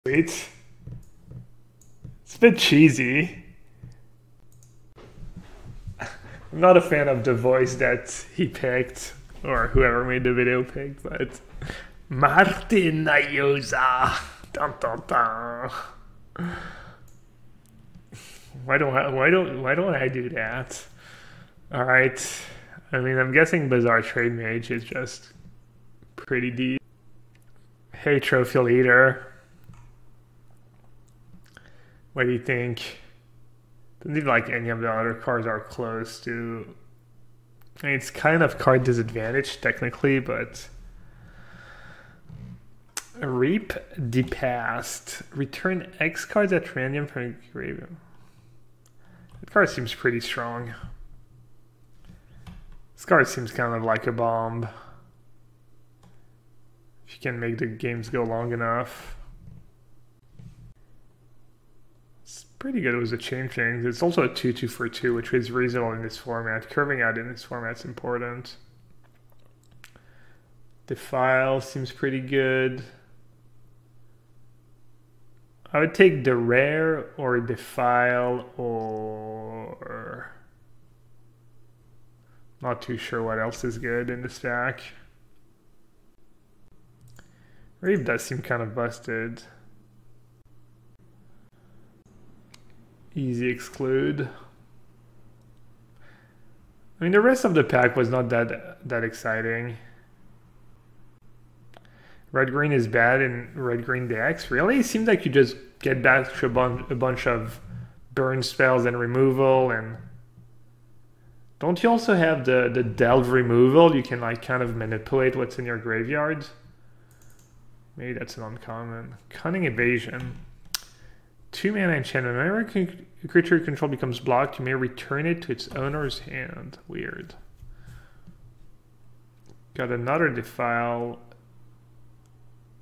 Sweet. It's a bit cheesy. I'm not a fan of the voice that he picked, or whoever made the video picked, but Martin Nayosa. Dun, dun, dun. Why don't I do that? All right. I mean, I'm guessing Bizarre Trade Mage is just pretty deep. Hey, Trophy Leader. What do you think? Doesn't seem like any of the other cards are close to... I mean, it's kind of card disadvantage technically, but... Reap the Past. Return X cards at random from graveyard. That card seems pretty strong. This card seems kind of like a bomb. If you can make the games go long enough. It's pretty good with the chain things. It's also a 2/2 for 2, which is reasonable in this format. Curving out in this format is important. Defile seems pretty good. I would take the rare or Defile or... Not too sure what else is good in this deck. Reap does seem kind of busted. Easy exclude. I mean, the rest of the pack was not that exciting. Red-green is bad in red-green decks. Really? It seems like you just get back to a bunch of burn spells and removal, and don't you also have the delve removal? You can like kind of manipulate what's in your graveyard. Maybe that's an uncommon. Cunning Evasion. 2-mana enchantment. Whenever a creature you control becomes blocked, you may return it to its owner's hand. Weird. Got another Defile.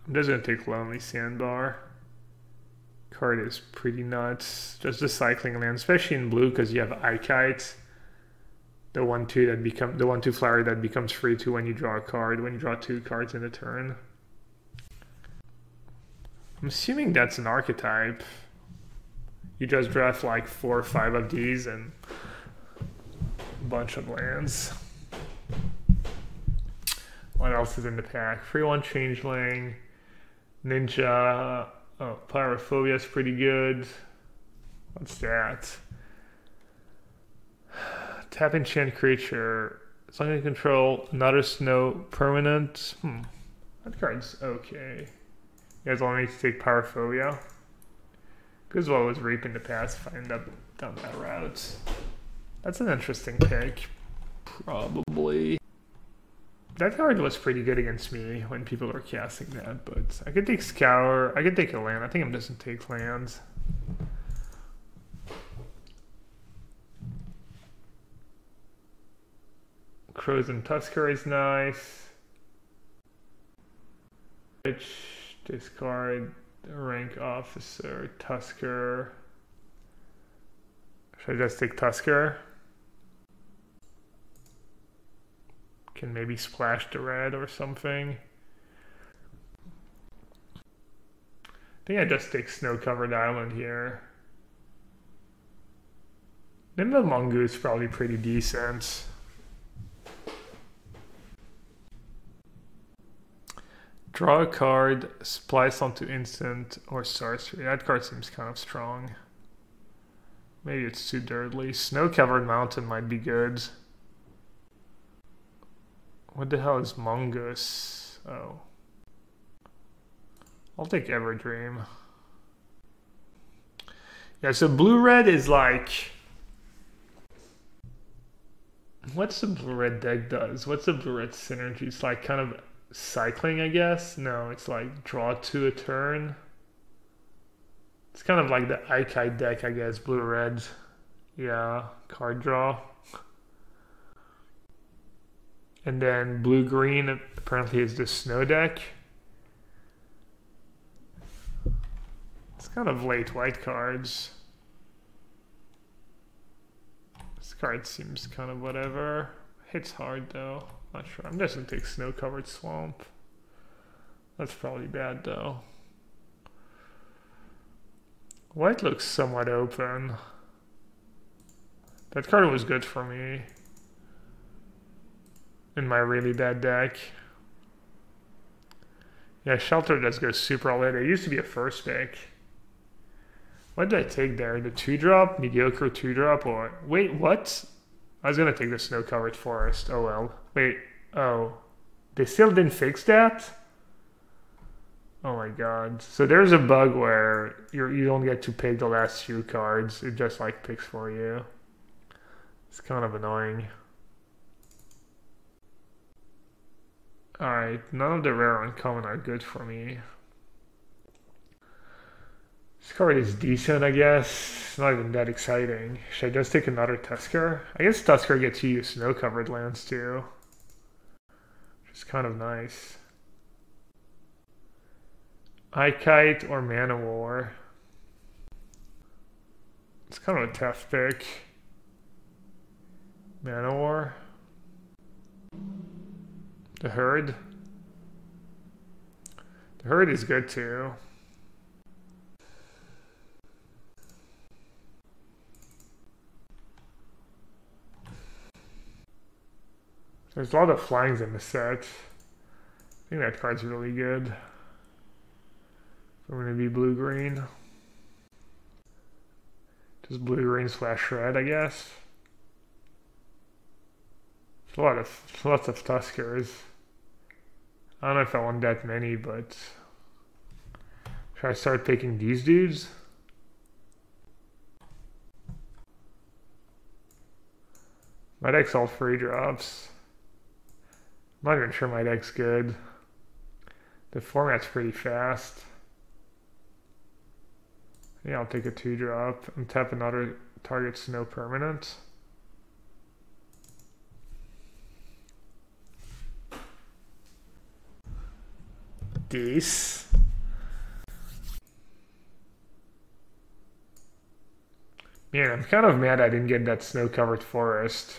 I'm just gonna take Lonely Sandbar. Card is pretty nuts. Just the cycling land, especially in blue, because you have Ikite. The 1/2 that become the 1/2 flyer that becomes free to when you draw a card, when you draw 2 cards in a turn. I'm assuming that's an archetype. You just draft like 4 or 5 of these and a bunch of lands. What else is in the pack? 3/1 Changeling. Ninja. Oh, Pyrophobia is pretty good. What's that? Tap enchant creature. As long as you control another snow permanent. That card's okay. You guys want me to take Pyrophobia? Because well, was Reap in the past if I end up down that route. That's an interesting pick. Probably. That card was pretty good against me when people were casting that, but I could take Scour. I could take a land. I think I'm just gonna take lands. Crows and Tusker is nice. Which discard rank officer, Tusker. Should I just take Tusker? Can maybe splash the red or something. I think I just take Snow-Covered Island here. Nimble Mongoose is probably pretty decent. Draw a card, splice onto instant or sorcery. That card seems kind of strong. Maybe it's too dirtly. Snow-Covered Mountain might be good. What the hell is Mongoose? Oh. I'll take Everdream. Yeah, so blue-red is like... What's the blue-red deck does? What's the blue-red synergy? It's like kind of cycling, I guess? No, it's like draw 2 a turn. It's kind of like the Ikite deck, I guess, blue-red. Yeah, card draw. And then blue-green apparently is the snow deck. It's kind of late white cards. This card seems kind of whatever. Hits hard though. Not sure. I'm just gonna take Snow-Covered Swamp. That's probably bad though. White looks somewhat open. That card was good for me in my really bad deck. Yeah, Shelter does go super late. It used to be a first pick. What did I take there? The 2-drop? Mediocre 2-drop? Or wait, what? I was gonna take the snow-covered forest. Oh well. Wait, oh. They still didn't fix that? Oh my god. So there's a bug where you don't get to pick the last few cards. It just like picks for you. It's kind of annoying. Alright, none of the rare uncommon are good for me. This card is decent, I guess. It's not even that exciting. Should I just take another Tusker? I guess Tusker gets you snow-covered lands too. Which is kind of nice. Kite or Mana War. It's kind of a tough pick. Mana War. The Herd. The Herd is good too. There's a lot of flyings in the set. I think that card's really good. I'm going to be blue-green. Just blue-green / red, I guess. There's lots of Tuskers. I don't know if I want that many, but should I start picking these dudes? My deck's all 3-drops. I'm not even sure my deck's good. The format's pretty fast. Yeah, I'll take a 2-drop and tap another target snow permanent. This. Man, I'm kind of mad I didn't get that snow-covered forest.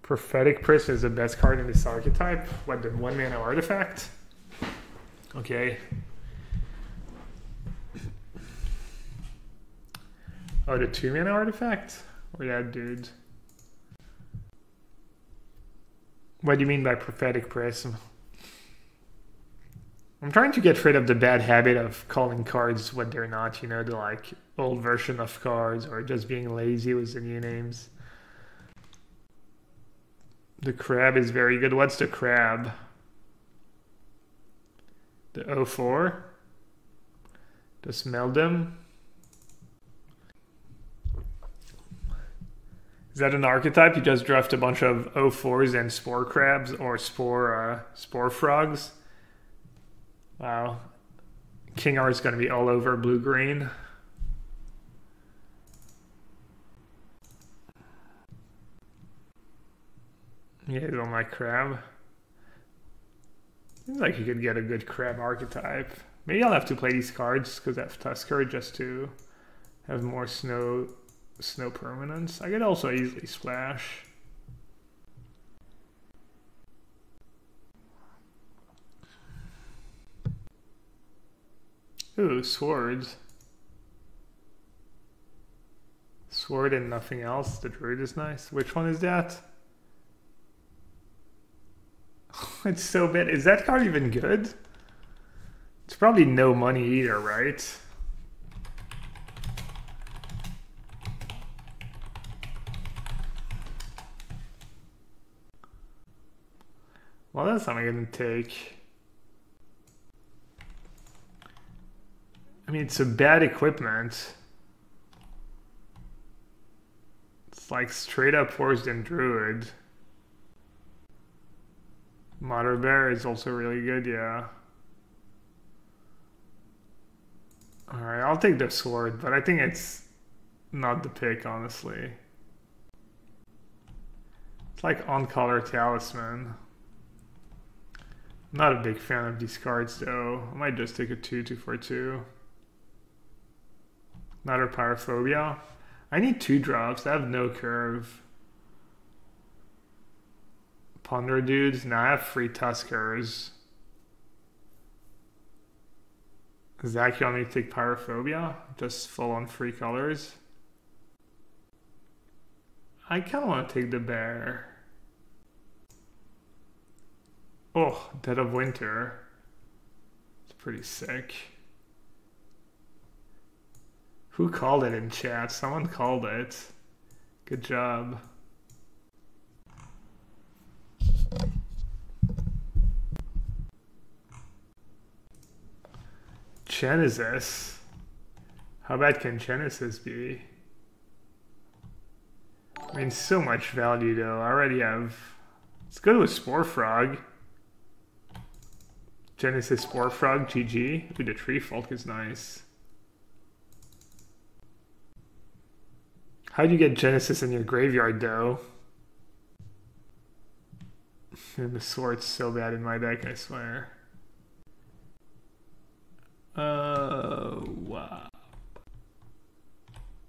Prophetic Priest is the best card in this archetype. What, the 1-mana artifact? Okay. Oh, the 2-mana artifact? Or that dude? What do you mean by Prophetic Prism? I'm trying to get rid of the bad habit of calling cards what they're not, you know, the like old version of cards, or just being lazy with the new names. The crab is very good. What's the crab? The 04? The Smeldum? Is that an archetype? You just draft a bunch of 04s and spore crabs or spore frogs? Wow. King Art's going to be all over blue-green. Yeah, you don't like crab. Seems like you could get a good crab archetype. Maybe I'll have to play these cards because I have Tusker just to have more snow permanents. I could also easily splash. Ooh, swords. Sword and nothing else. The druid is nice. Which one is that? It's so bad. Is that card even good? It's probably no money either, right? Well, that's not going to take. I mean, it's a bad equipment. It's like straight up Forest and Druid. Mother Bear is also really good, yeah. Alright, I'll take the sword, but I think it's not the pick, honestly. It's like on-color Talisman. I'm not a big fan of these cards, though. I might just take a 2/2 for 2. Another Pyrophobia. I need 2-drops. I have no curve. Ponder dudes. Now I have 3 Tuskers. Zach, you want me to take Pyrophobia? Just full on free colors. I kind of want to take the bear. Oh, Dead of Winter. It's pretty sick. Who called it in chat? Someone called it. Good job. Genesis. How bad can Genesis be? I mean, so much value though. I already have... Let's go to a Spore Frog. Genesis Spore Frog, GG. Ooh, the Tree Folk is nice. How do you get Genesis in your graveyard though? And the sword's so bad in my deck, I swear. Wow.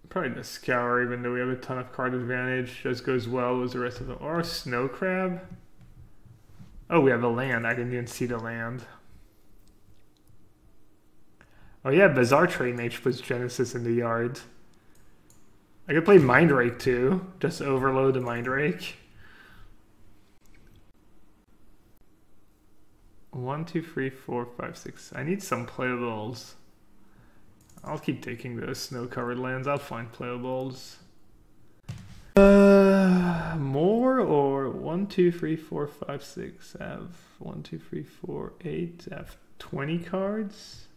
Probably the Scour, even though we have a ton of card advantage. Just goes well with the rest of them. Or Snow Crab. Oh, we have a land. I didn't even see the land. Oh yeah, Bizarre Trade Mage puts Genesis in the yard. I could play Mind Rake too. Just overload the Mind Rake. 1, 2, 3, 4, 5, 6. I need some playables. I'll keep taking those snow-covered lands. I'll find playables. More or 1, 2, 3, 4, 5, 6. I have 1, 2, 3, 4, 8. I have 20 cards.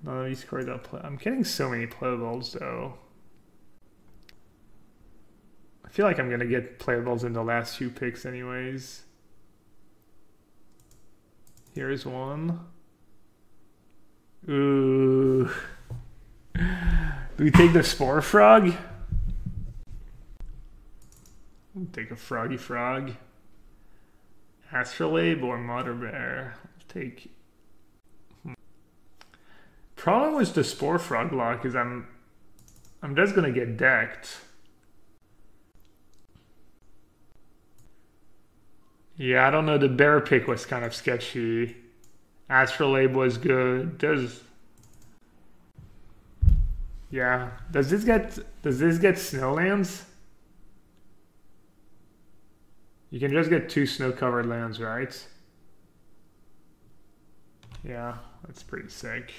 None of these cards I'll play. I'm getting so many playables though. I feel like I'm gonna get playables in the last few picks anyways. Here's one. Ooh. Do we take the Spore Frog? We'll take a Froggy Frog. Astrolabe or Mother Bear? I'll take... Problem with the Spore Frog lock is I'm just gonna get decked. Yeah, I don't know. The bear pick was kind of sketchy. Astrolabe was good. Yeah. Does this get snowlands? You can just get 2 snow-covered lands, right? Yeah, that's pretty sick.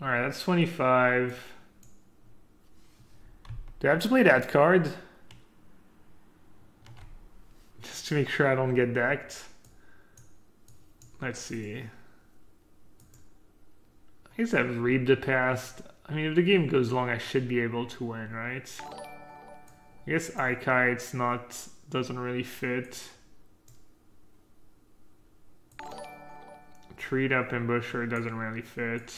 Alright, that's 25. Do I have to play that card? Just to make sure I don't get decked. Let's see. I guess I've read the past. I mean, if the game goes long, I should be able to win, right? I guess Ikite's not... doesn't really fit. Treat Up Ambusher doesn't really fit.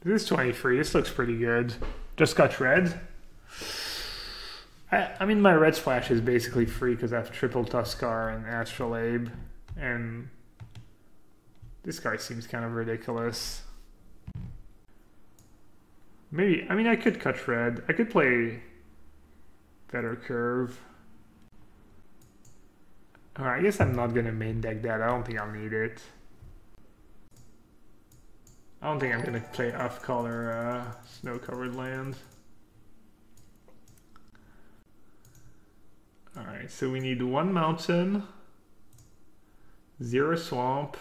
This is 23. This looks pretty good. Just got red. I mean, my red splash is basically free because I have triple Tuskar and Astrolabe. And this guy seems kind of ridiculous. Maybe, I mean, I could cut red. I could play Better Curve. Alright, I guess I'm not going to main deck that. I don't think I'll need it. I don't think I'm going to play off-color snow-covered land. Alright, so we need 1 mountain, 0 swamp,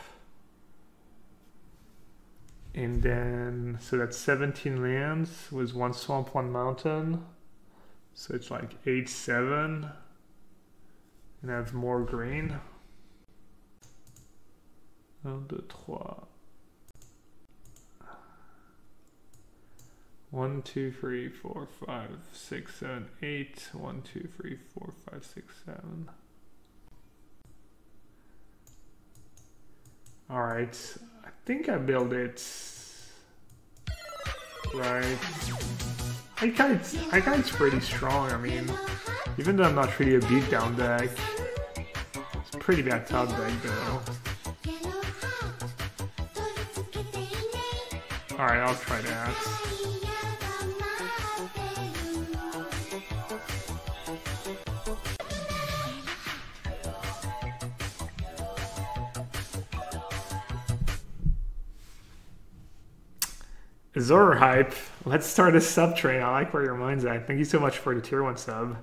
and then, so that's 17 lands with 1 swamp, 1 mountain. So it's like 8, 7, and I have more green. 1, 2, 3. 1, 2, 3, 4, 5, 6, 7, 8. 1, 2, 3, 4, 5, 6, 7. Alright, I think I built it right. Ikite's pretty strong. I mean, even though I'm not really a beatdown deck, it's a pretty bad top deck though. Alright, I'll try that. Zor hype. Let's start a sub train. I like where your mind's at. Thank you so much for the tier 1 sub.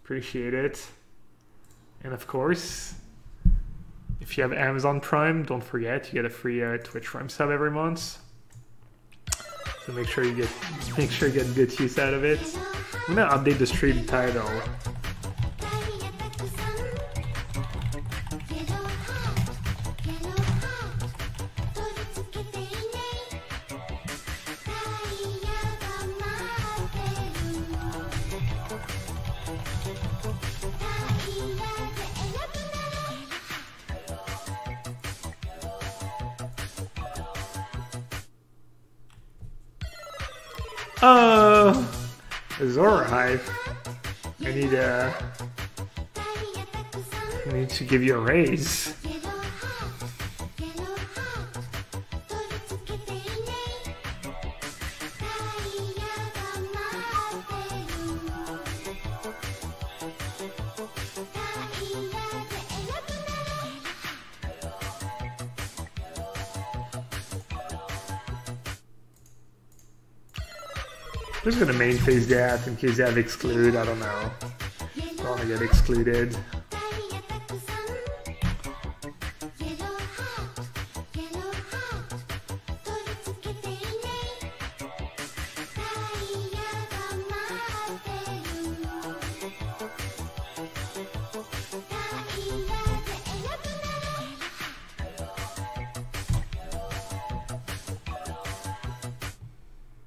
Appreciate it. And of course, if you have Amazon Prime, don't forget you get a free Twitch Prime sub every month. So make sure you get good use out of it. I'm gonna update the stream title. Oh, Zora hype. I need to give you a raise. I'm just gonna main phase that in case they have exclude, I don't know. Don't wanna get excluded.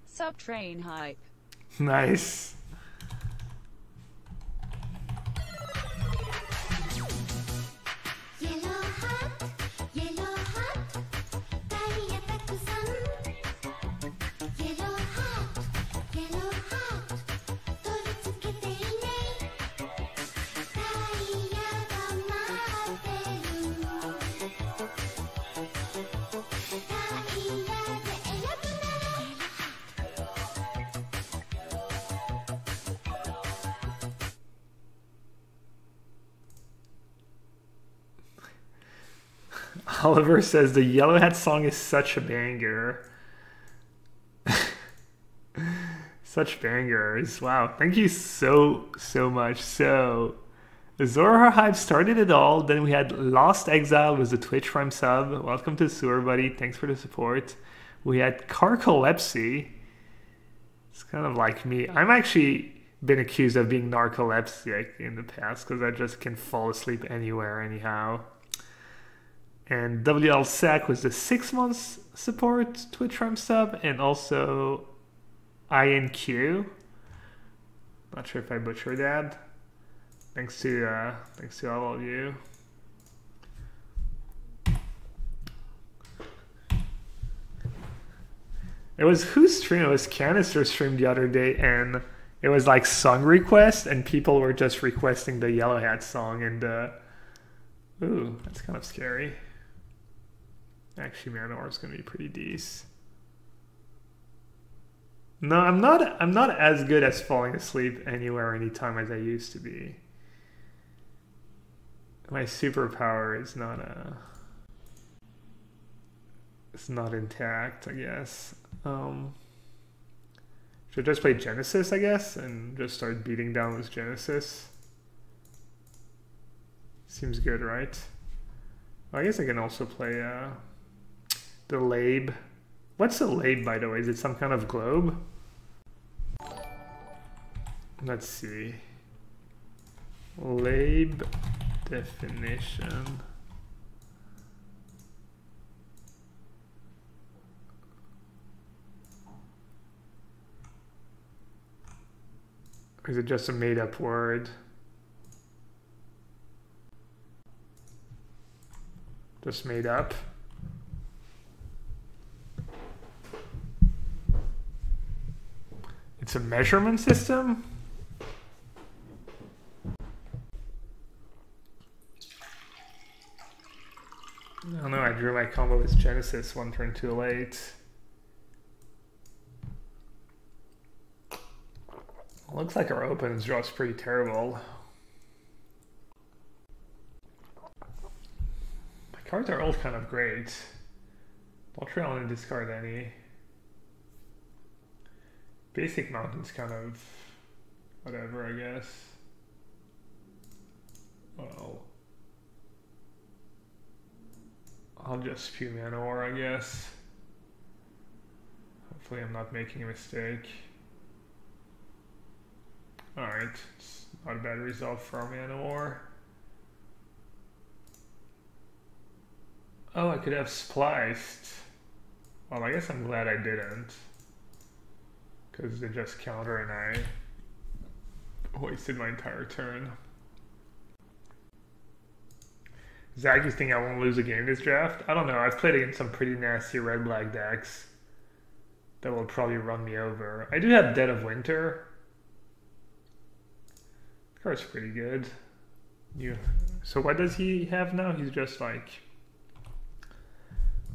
Subtrain hype. Nice. Oliver says the yellowhat song is such a banger. Such bangers. Wow. Thank you so much. So, Zora Hype started it all. Then we had Lost Exile was the Twitch Prime sub. Welcome to Sewer, buddy. Thanks for the support. We had Carcolepsy. It's kind of like me. I'm actually been accused of being narcoleptic in the past because I just can fall asleep anywhere anyhow. And WL Sack was the 6 months support Twitch Prime sub, and also INQ. Not sure if I butchered that. Thanks to all of you. It was whose stream? It was Canister's stream the other day, and it was like song request, and people were just requesting the Yellowhat song, and ooh, that's kind of scary. Actually, Manor is gonna be pretty decent. No, I'm not as good as falling asleep anywhere, anytime as I used to be. My superpower is it's not intact, I guess. Should just play Genesis, I guess, and just start beating down with Genesis. Seems good, right? Well, I guess I can also play the Labe. What's the Labe, by the way? Is it some kind of globe? Let's see. Labe definition. Or is it just a made-up word? Just made up? It's a measurement system? I don't know, I drew my combo with Genesis one turn too late. Looks like our opens draw's pretty terrible. My cards are all kind of great. Ultra, I want to discard any. Basic mountain's kind of whatever, I guess. Well, I'll just spew mana ore, I guess. Hopefully I'm not making a mistake. Alright, it's not a bad result for our mana ore. Oh, I could have spliced. Well, I guess I'm glad I didn't. Because they just counter and I wasted my entire turn. Zach, you think I won't lose a game this draft? I don't know. I've played against some pretty nasty red-black decks that will probably run me over. I do have Dead of Winter. The card's pretty good. So what does he have now? He's just like...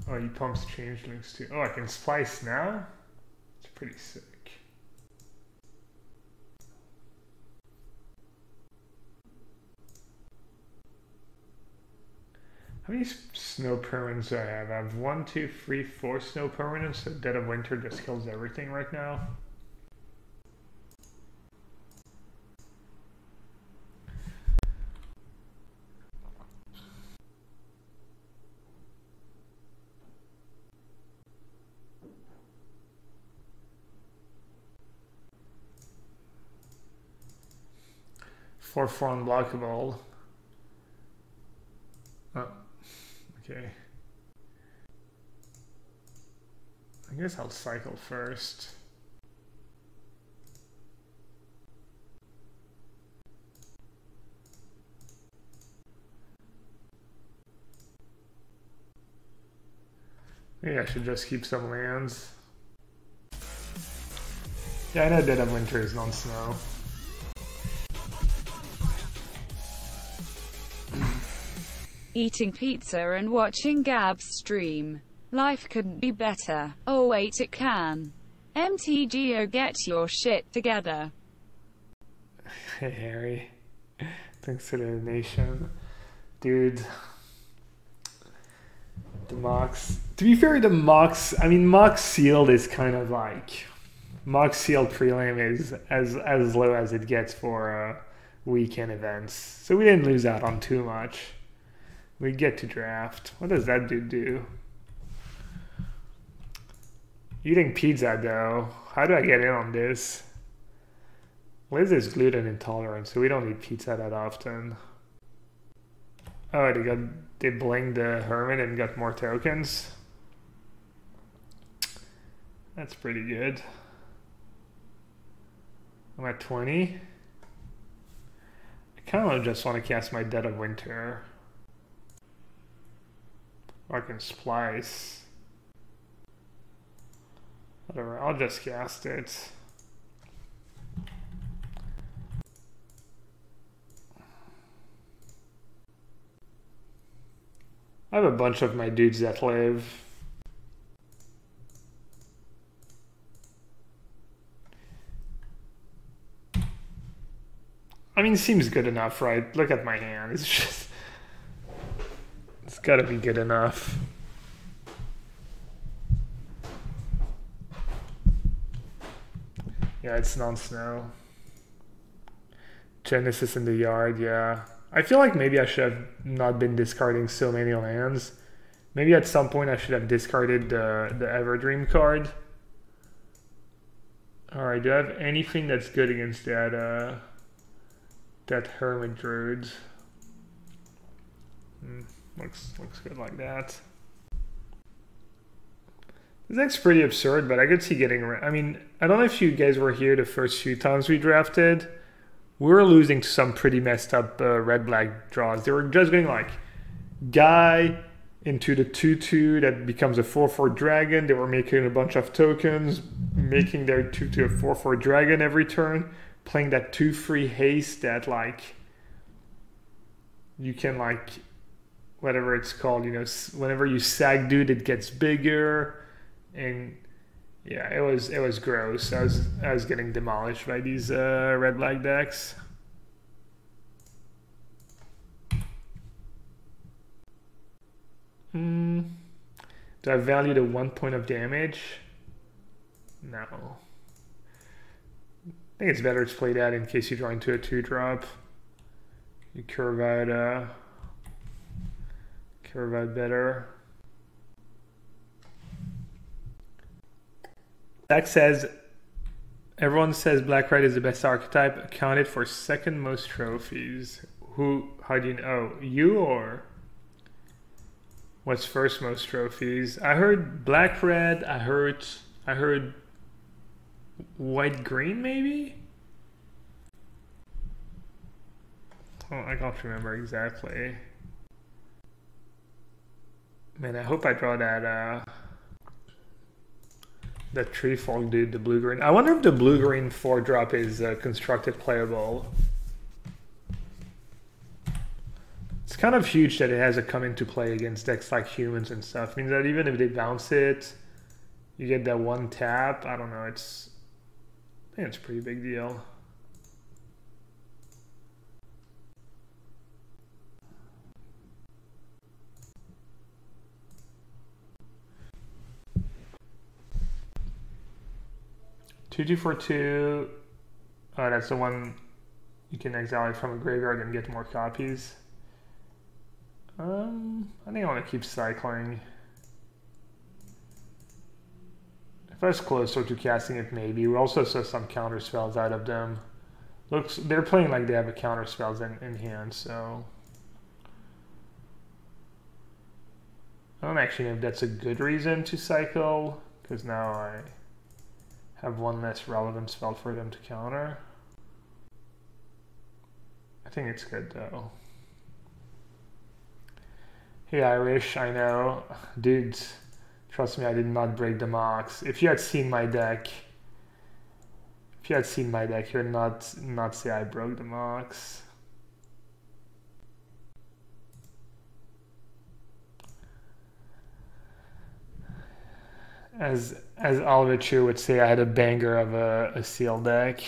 Oh, he pumps changelings too. Oh, I can splice now? It's pretty sick. How many snow permanents do I have? I have 1, 2, 3, 4 snow permanents, so Dead of Winter just kills everything right now. For unblockable. Oh, okay. I guess I'll cycle first. Maybe I should just keep some lands. Yeah, I know Dead of Winter is non-snow. Eating pizza and watching Gab's stream. Life couldn't be better. Oh wait, it can. MTGO, get your shit together. Hey Harry. Thanks for the donation. Dude. The Mox. To be fair, the Mox, I mean, Mox Sealed is kind of like... Mox Sealed prelim is as low as it gets for weekend events. So we didn't lose out on too much. We get to draft. What does that dude do? Eating pizza though. How do I get in on this? Liz is gluten intolerant, so we don't eat pizza that often. Oh, they blinged the Hermit and got more tokens. That's pretty good. I'm at 20. I kind of just want to cast my Dead of Winter. Or I can splice. Whatever, I'll just cast it. I have a bunch of my dudes that live. I mean, seems good enough, right? Look at my hand. It's just... It's gotta be good enough. Yeah, it's non-snow. Genesis in the yard, yeah. I feel like maybe I should have not been discarding so many lands. Maybe at some point I should have discarded the Everdream card. Alright, do I have anything that's good against that that Hermit Druid? Looks good like that. This deck's pretty absurd, but I could see getting... I mean, I don't know if you guys were here the first few times we drafted. We were losing to some pretty messed up red-black draws. They were just going like Guy into the 2/2 that becomes a 4/4 dragon. They were making a bunch of tokens, making their 2/2 a 4/4 dragon every turn, playing that 2/3 haste that like you can like whatever it's called, you know, whenever you sag dude it gets bigger, and yeah, it was gross. I was getting demolished by these red black decks. Do I value the 1 point of damage? No. I think it's better to play that in case you draw into a 2-drop. You curve out better. Zach says, everyone says Black-Red is the best archetype, accounted for second most trophies. How do you know? You or what's first most trophies? I heard Black-Red, I heard White-Green maybe? Oh, I can't remember exactly. Man, I hope I draw that Treefolk dude, the blue-green. I wonder if the blue-green 4-drop is constructed playable. It's kind of huge that it has a come into play against decks like humans and stuff. It means that even if they bounce it, you get that 1 tap. I don't know, I think it's a pretty big deal. Two, 4, 2. Oh, that's the one you can exile it from a graveyard and get more copies. I think I want to keep cycling. If I was closer to casting it, maybe. We also saw some counter spells out of them. Looks, they're playing like they have a counter spells in hand, so I don't actually know if that's a good reason to cycle, because now I have 1 less relevant spell for them to counter. I think it's good though. Hey Irish, I know. Dudes, trust me, I did not break the mocks. If you had seen my deck, you'd not say I broke the mocks. As Oliver Chu would say, I had a banger of a seal deck.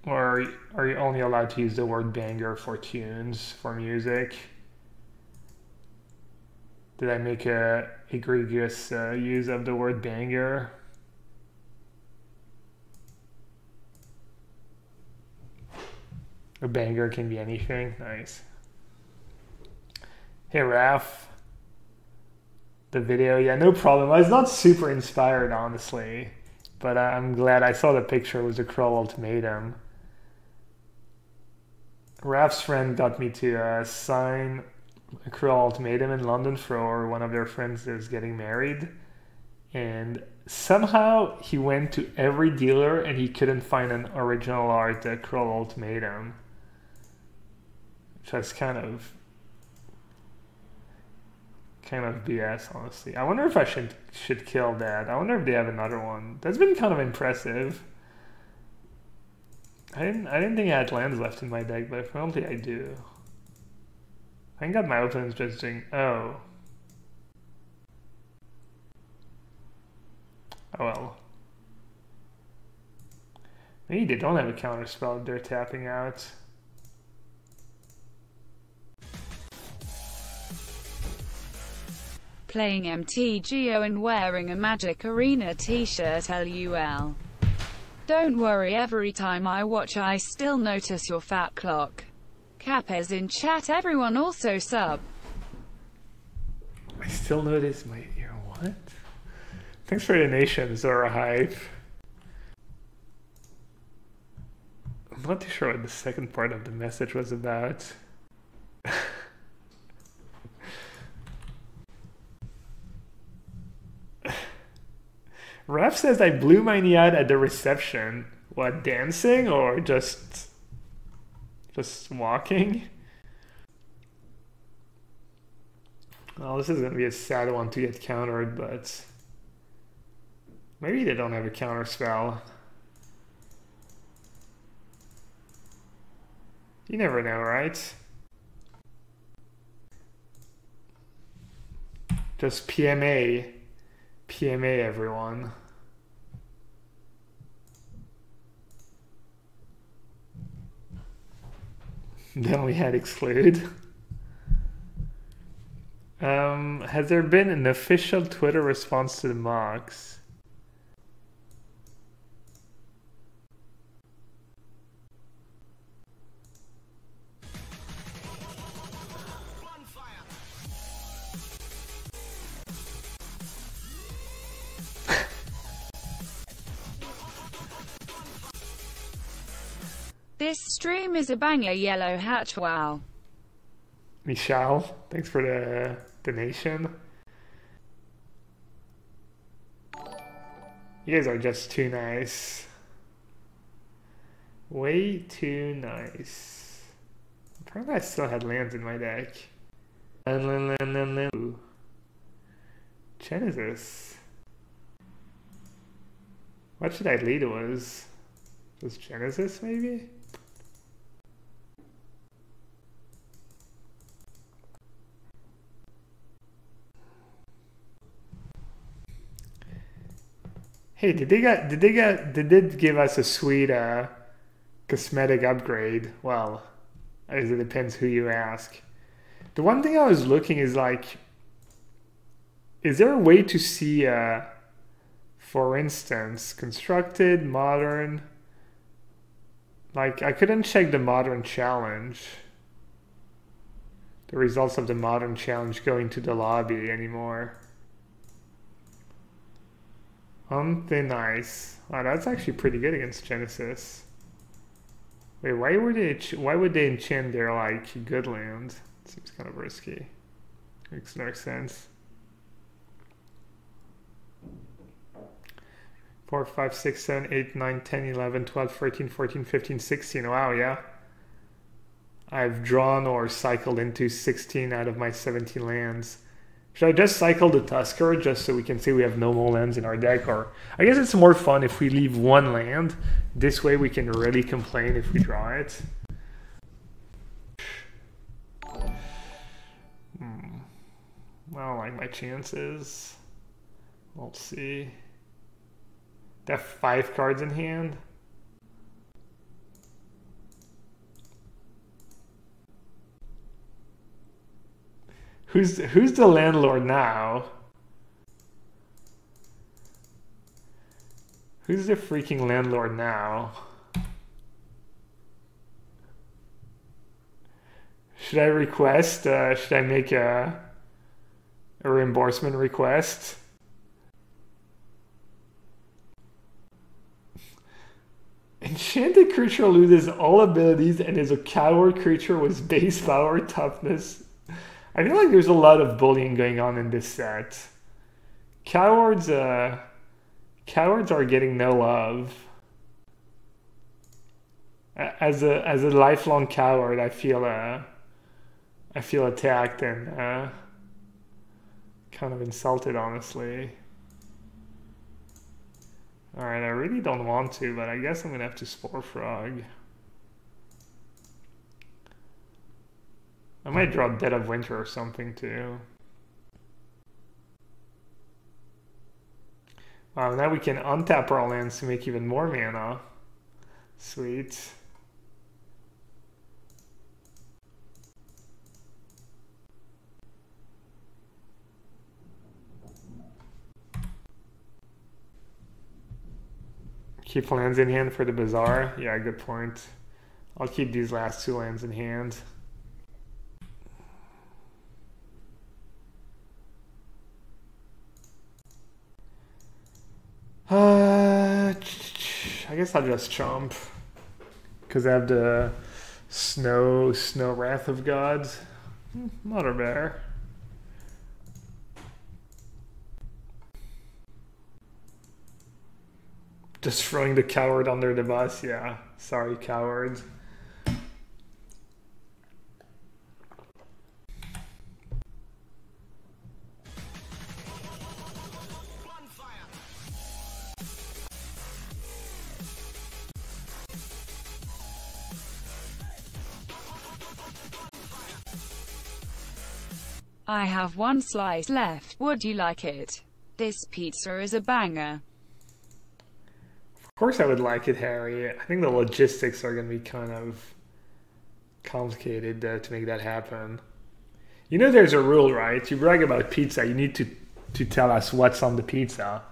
Or are you only allowed to use the word banger for tunes, for music? Did I make a egregious use of the word banger? A banger can be anything. Nice. Hey Raph. The video, yeah, no problem. I was not super inspired, honestly, but I'm glad I saw the picture. It was a Crawl Ultimatum. Raph's friend got me to sign a Crawl Ultimatum in London for one of their friends that is getting married. And somehow he went to every dealer and he couldn't find an original art Crawl Ultimatum. Which was kind of BS, honestly. I wonder if I should kill that. I wonder if they have another one. That's been kind of impressive. I didn't think I had lands left in my deck, but apparently I do. I got my opponents just doing, oh. Oh well. Maybe they don't have a counter spell they're tapping out. Playing MTGO and wearing a Magic Arena t-shirt LUL. Don't worry, every time I watch I still notice your fat clock. Capes in chat, everyone also sub. I still notice my ear, what? Thanks for the donation, Zora Hype. I'm not too sure what the second part of the message was about. Raph says I blew my knee out at the reception. What, dancing or just walking? Well, this is gonna be a sad one to get countered, but maybe they don't have a counter spell. You never know, right? Just PMA everyone. Then we had exclude. Has there been an official Twitter response to the mocks? This stream is a banger, yellow hat. Wow. Michelle, thanks for the donation. You guys are just too nice. Way too nice. Apparently I still had lands in my deck. Genesis. What should I lead was? Was Genesis maybe? Hey, did they give us a sweet cosmetic upgrade? Well, it depends who you ask. The one thing I was looking is like, is there a way to see, for instance, constructed, modern? Like, I couldn't check the modern challenge. The results of the modern challenge going to the lobby anymore. Something nice. Wow, that's actually pretty good against Genesis. Wait, why would they enchant their like good land? Seems kind of risky. Makes no sense. 4, 5, 6, 7, 8, 9, 10, 11, 12, 13, 14, 15, 16. Wow, yeah. I've drawn or cycled into 16 out of my 17 lands. Should I just cycle the Tusker just so we can say we have no more lands in our deck? Or I guess it's more fun if we leave one land. This way we can really complain if we draw it. I don't like my chances. We'll see. They have 5 cards in hand. Who's the landlord now? Who's the freaking landlord now? Should I request? Should I make a reimbursement request? Enchanted creature loses all abilities and is a coward creature with base power, toughness. I feel like there's a lot of bullying going on in this set. Cowards are getting no love. As a lifelong coward, I feel attacked and kind of insulted, honestly. All right, I really don't want to, but I guess I'm gonna have to Spore Frog. I might draw Dead of Winter or something too. Wow, now we can untap our lands to make even more mana. Sweet. Keep lands in hand for the Bazaar. Yeah, good point. I'll keep these last 2 lands in hand. I guess I'll just chomp because I have the snow Wrath of Gods. Mother Bear. Just throwing the coward under the bus. Yeah, sorry, coward. I have 1 slice left. Would you like it? This pizza is a banger. Of course I would like it, Harry. I think the logistics are going to be kind of complicated to make that happen. You know there's a rule, right? You brag about pizza, you need to tell us what's on the pizza.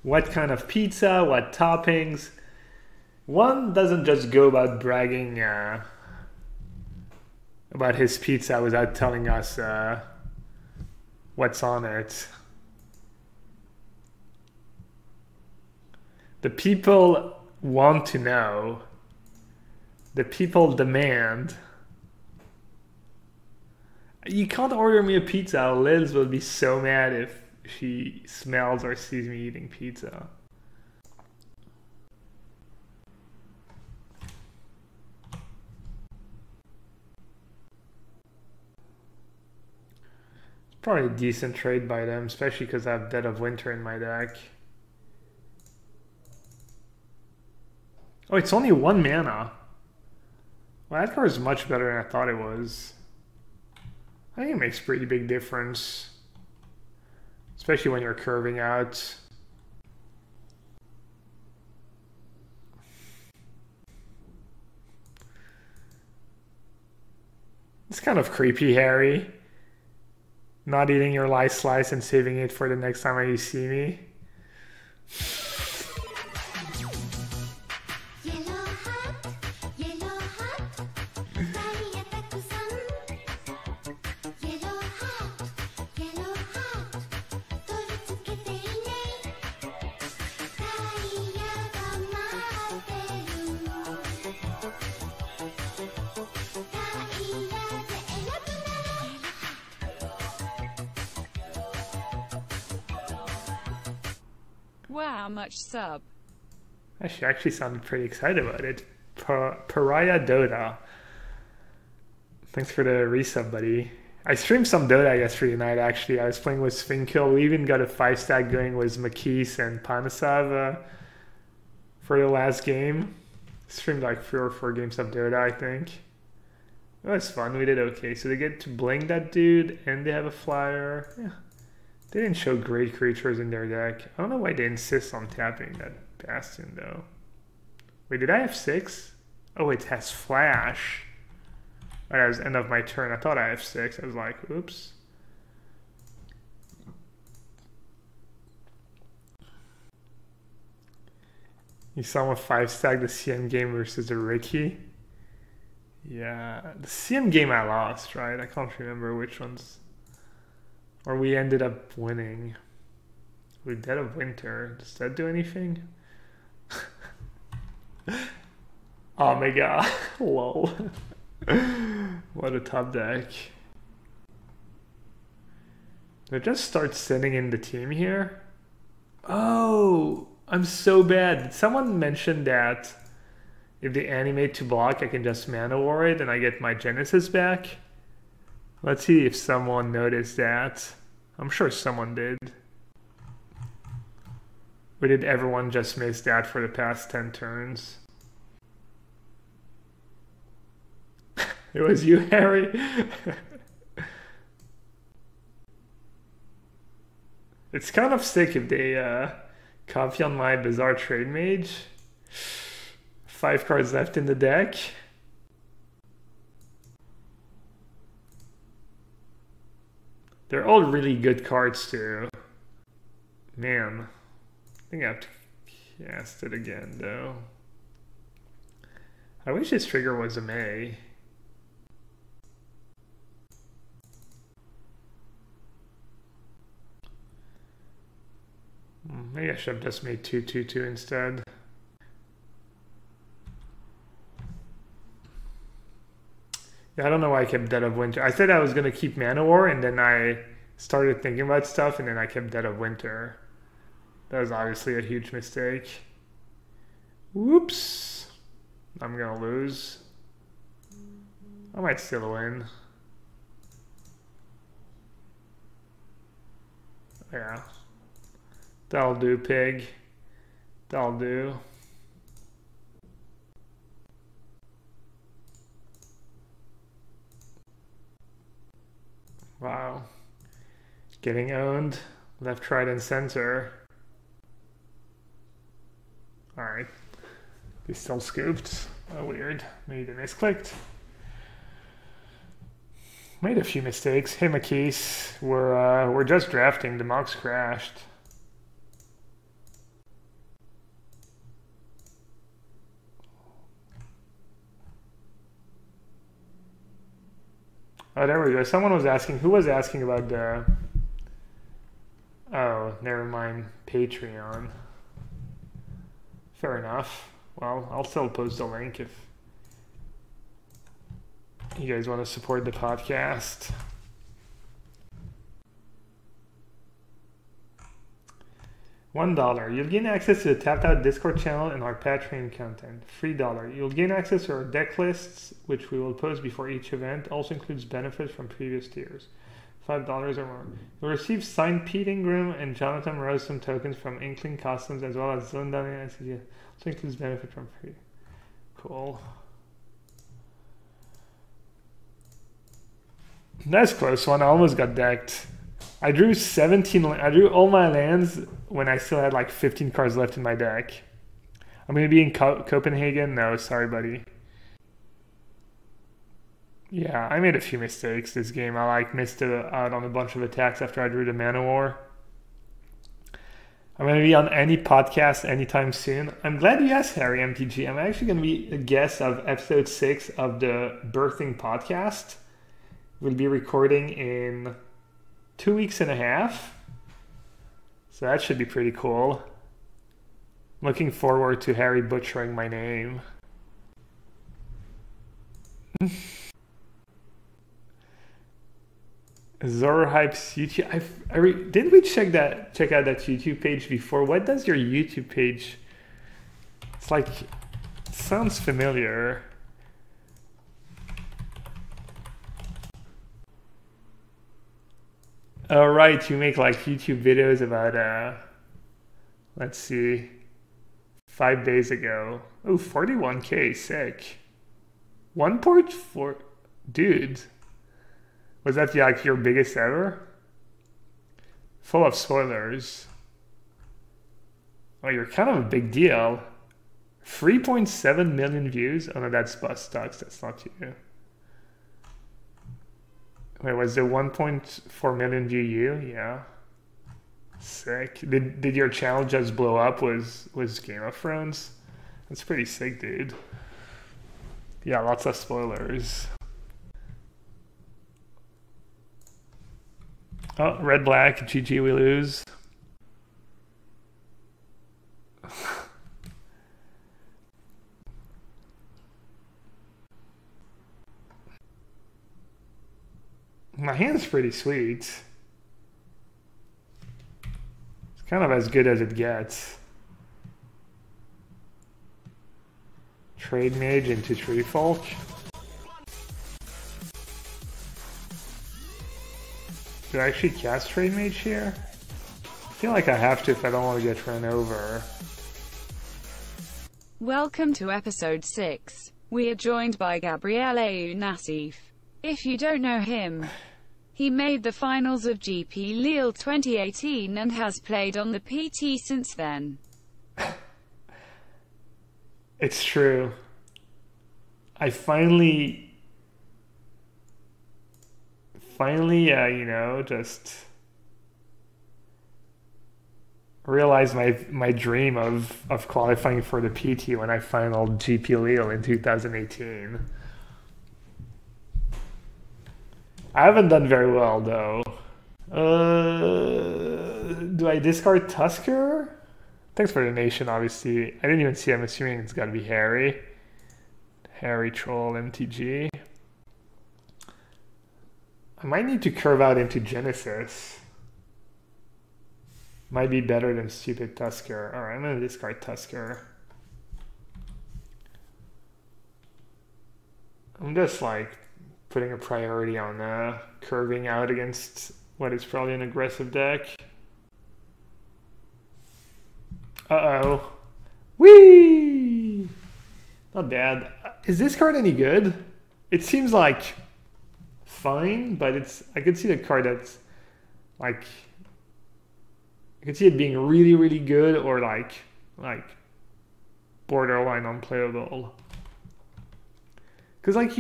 What kind of pizza, what toppings. One doesn't just go about bragging about his pizza without telling us what's on it. The people want to know. The people demand. You can't order me a pizza. Liz will be so mad if she smells or sees me eating pizza. It's probably a decent trade by them, especially because I have Dead of Winter in my deck. Oh, it's only 1 mana. Well, that card is much better than I thought it was. I think it makes a pretty big difference. Especially when you're curving out. It's kind of creepy, Harry. Not eating your life slice and saving it for the next time you see me. Wow, much sub. She actually sounded pretty excited about it. Pariah Dota. Thanks for the resub, buddy. I streamed some Dota yesterday night, actually. I was playing with Sphinx. We even got a 5-stack going with Makis and Panasav for the last game. Streamed like 3 or 4 games of Dota, I think. It was fun. We did okay. So they get to blink that dude, and they have a flyer. Yeah. They didn't show great creatures in their deck. I don't know why they insist on tapping that Bastion, though. Wait, did I have 6? Oh, it has Flash. Oh, that was the end of my turn. I thought I have 6. I was like, oops. You saw a 5-stack the CM game versus the Ricky? Yeah, the CM game I lost, right? I can't remember which ones. Or we ended up winning. With Dead of Winter. Does that do anything? Omega. Lol. What a top deck. Did I just start sending in the team here? Oh, I'm so bad. Did someone mention that if they animate to block, I can just mana war it and I get my Genesis back? Let's see if someone noticed that. I'm sure someone did. Or did everyone just miss that for the past 10 turns? It was you, Harry? It's kind of sick if they copy on my Bizarre Trade Mage. 5 cards left in the deck. They're all really good cards too. Man, I think I have to cast it again though. I wish this trigger was a May. Maybe I should have just made 2/2/2 instead. Yeah, I don't know why I kept Dead of Winter. I said I was going to keep Mana War, and then I started thinking about stuff, and then I kept Dead of Winter. That was obviously a huge mistake. Whoops. I'm going to lose. I might still win. Yeah. That'll do, pig. That'll do. Wow. Getting owned. Left, right, and center. Alright. He's still scooped. Oh, weird. Maybe they misclicked. Made a few mistakes. Him a case. We're just drafting. The mox crashed. Oh, there we go. Someone was asking. Who was asking about the... Oh, never mind. Patreon. Fair enough. Well, I'll still post a link if you guys want to support the podcast. $1. You'll gain access to the tapped out Discord channel and our Patreon content. $3. You'll gain access to our deck lists, which we will post before each event. Also includes benefits from previous tiers. $5 or more. You'll receive signed Pete Ingram and Jonathan Rosum tokens from Inkling Customs, as well as Zone Down and SCG. Also includes benefit from free. Cool. That's a close one. I almost got decked. I drew 17. I drew all my lands when I still had like 15 cards left in my deck. I'm going to be in Copenhagen. No, sorry, buddy. Yeah, I made a few mistakes this game. I like missed out on a bunch of attacks after I drew the Mana War. I'm going to be on any podcast anytime soon. I'm glad you asked, Harry MTG. I'm actually going to be a guest of episode 6 of the Birthing podcast. We'll be recording in 2 weeks and a half. So that should be pretty cool. Looking forward to Harry butchering my name. Zoro Hype's YouTube. Didn't we check out that YouTube page before? What does your YouTube page? It's like, it sounds familiar. Oh, right, you make like YouTube videos about, let's see, 5 days ago. Oh, 41K, sick. 1.4, dude. Was that like your biggest ever? Full of spoilers. Oh, you're kind of a big deal. 3.7 million views? Oh no, that's Bustox, that's not you. Wait, was the 1.4 million view you? Yeah. Sick. Did your channel just blow up? Was Game of Thrones? That's pretty sick, dude. Yeah, lots of spoilers. Oh, red black, GG, we lose. My hand's pretty sweet. It's kind of as good as it gets. Trade Mage into Tree Folk. Do I actually cast Trade Mage here? I feel like I have to if I don't want to get run over. Welcome to episode 6. We are joined by Gabriel Nassif. If you don't know him, he made the finals of GP Lille 2018 and has played on the PT since then. It's true. I finally, you know, just realized my dream of qualifying for the PT when I finaled GP Lille in 2018. I haven't done very well though. Do I discard Tusker? Thanks for the donation, obviously. I didn't even see. I'm assuming it's got to be Harry. Harry Troll MTG. I might need to curve out into Genesis. Might be better than stupid Tusker. Alright, I'm going to discard Tusker. I'm just like putting a priority on curving out against what is probably an aggressive deck. Uh-oh. Whee! Not bad. Is this card any good? It seems like fine, but I could see the card that's like, I could see it being really, really good or like borderline unplayable. Because like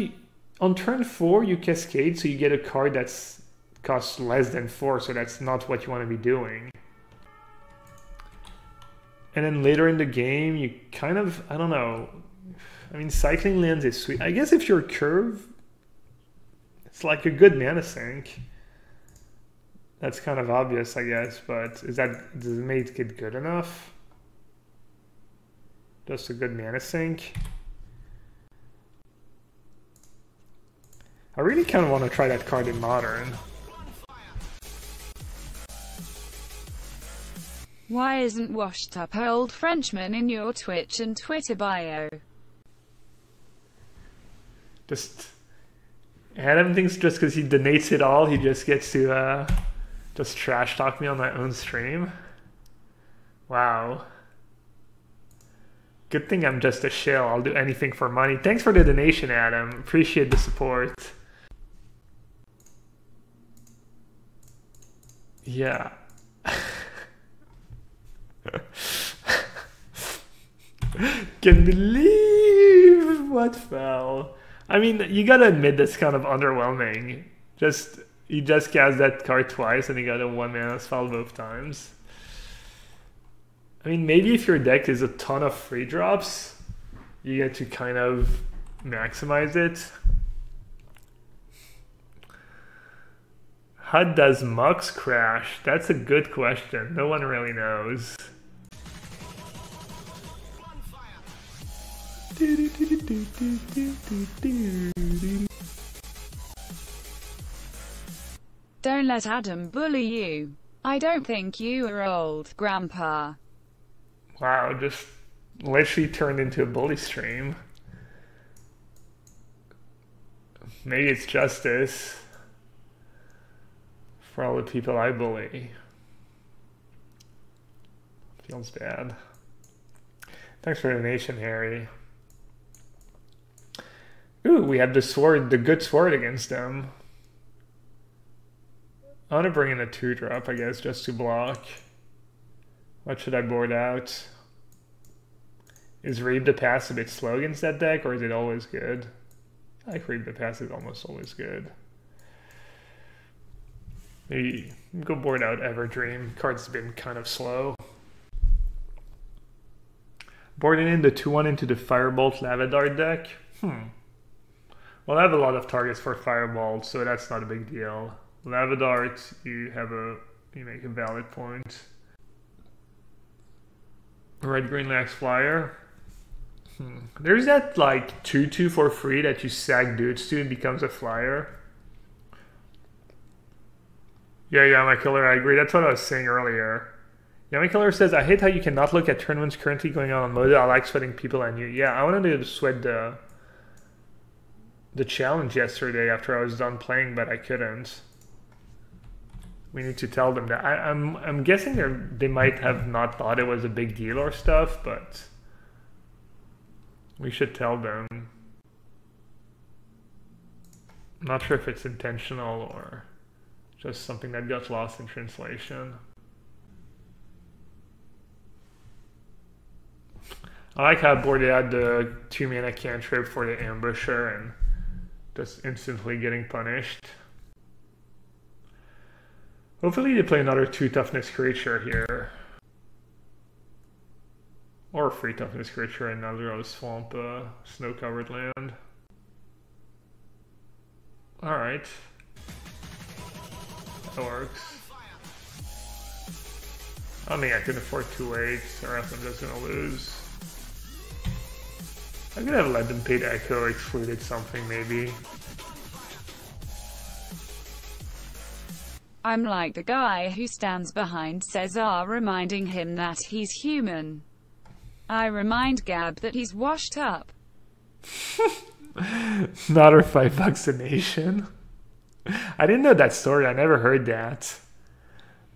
On turn 4, you cascade, so you get a card that's costs less than 4, so that's not what you want to be doing. And then later in the game, you kind of, I don't know. I mean, cycling lands is sweet. I guess if you're curve, it's like a good mana sink. That's kind of obvious, I guess, but does it make it good enough? Just a good mana sink? I really kind of want to try that card in Modern. Why isn't Washed Up Old Frenchman in your Twitch and Twitter bio? Just Adam thinks just because he donates it all, he just gets to just trash talk me on my own stream. Wow. Good thing I'm just a shill. I'll do anything for money. Thanks for the donation, Adam. Appreciate the support. Yeah. Can't believe what fell. I mean, you gotta admit that's kind of underwhelming. You just cast that card twice and you got a 1 mana spell both times. I mean, maybe if your deck is a ton of free drops, you get to kind of maximize it. How does Mux crash? That's a good question. No one really knows. Don't let Adam bully you. I don't think you are old, Grandpa. Wow, just literally turned into a bully stream. Maybe it's justice for all the people I bully. Feels bad. Thanks for the donation, Harry. Ooh, we have the sword, the good sword against them. I want to bring in a 2-drop, I guess, just to block. What should I board out? Is Read the Pass a bit slow against that deck, or is it always good? I like Read the Pass is almost always good. Maybe go board out Everdream. Card's been kind of slow. Boarding in the 2-1 into the Firebolt Lavadart deck? Well, I have a lot of targets for Firebolt, so that's not a big deal. Lavadart, you make a valid point. Red-green Lax Flyer. There's that like 2/2 for free that you sack dudes to and becomes a flyer. Yeah, my killer, I agree. That's what I was saying earlier. Yeah, my killer says, I hate how you cannot look at tournaments currently going on Moda. I like sweating people I knew. Yeah, I wanted to sweat the challenge yesterday after I was done playing, but I couldn't. We need to tell them that. I'm guessing they might have not thought it was a big deal or stuff, but we should tell them. I'm not sure if it's intentional or just something that got lost in translation. I like how Boarded had the 2-mana cantrip for the ambusher and just instantly getting punished. Hopefully they play another 2 toughness creature here. Or a 3 toughness creature in another swamp, snow-covered land. Alright. That works. I don't think I can afford 2/8, or else I'm just gonna lose. I could have let them pay the Echo, excluded something maybe. I'm like the guy who stands behind Cesar reminding him that he's human. I remind Gab that he's washed up. Not our $5 donation. I didn't know that story. I never heard that.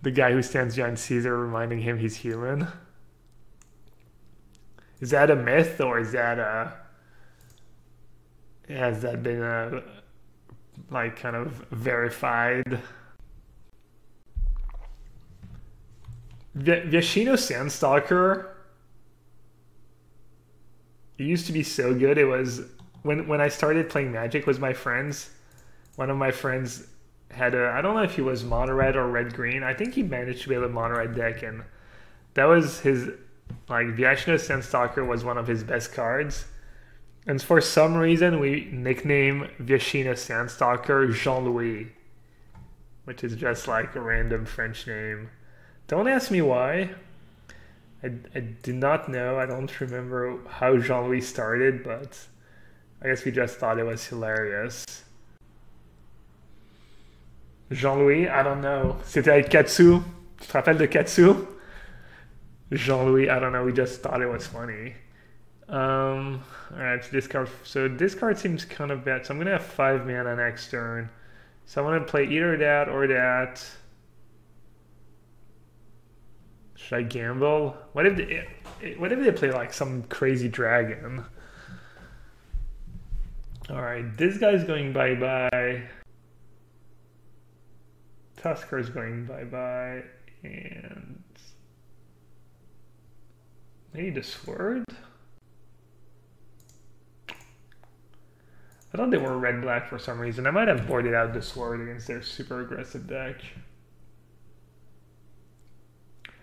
The guy who stands behind Caesar reminding him he's human. Is that a myth, or is that has that been like kind of verified? Vyashino Sandstalker, it used to be so good. It was when I started playing Magic with my friends, one of my friends had a, I don't know if he was mono red or red green. I think he managed to be able to mono red deck, and that was his, like, Vyashna Sandstalker was one of his best cards. And for some reason, we nicknamed Vyashina Sandstalker Jean-Louis, which is just like a random French name. Don't ask me why. I do not know. I don't remember how Jean-Louis started, but I guess we just thought it was hilarious. Jean-Louis, I don't know. C'était avec Katsu. Tu te rappelles de Katsu? Jean-Louis, I don't know. We just thought it was funny. Alright, so this card seems kind of bad. So I'm gonna have 5 mana next turn. So I want to play either that or that. Should I gamble? What if they play like some crazy dragon? Alright, this guy's going bye-bye. Tusker's going bye-bye. And maybe the sword? I thought they were red-black for some reason. I might have boarded out the sword against their super aggressive deck.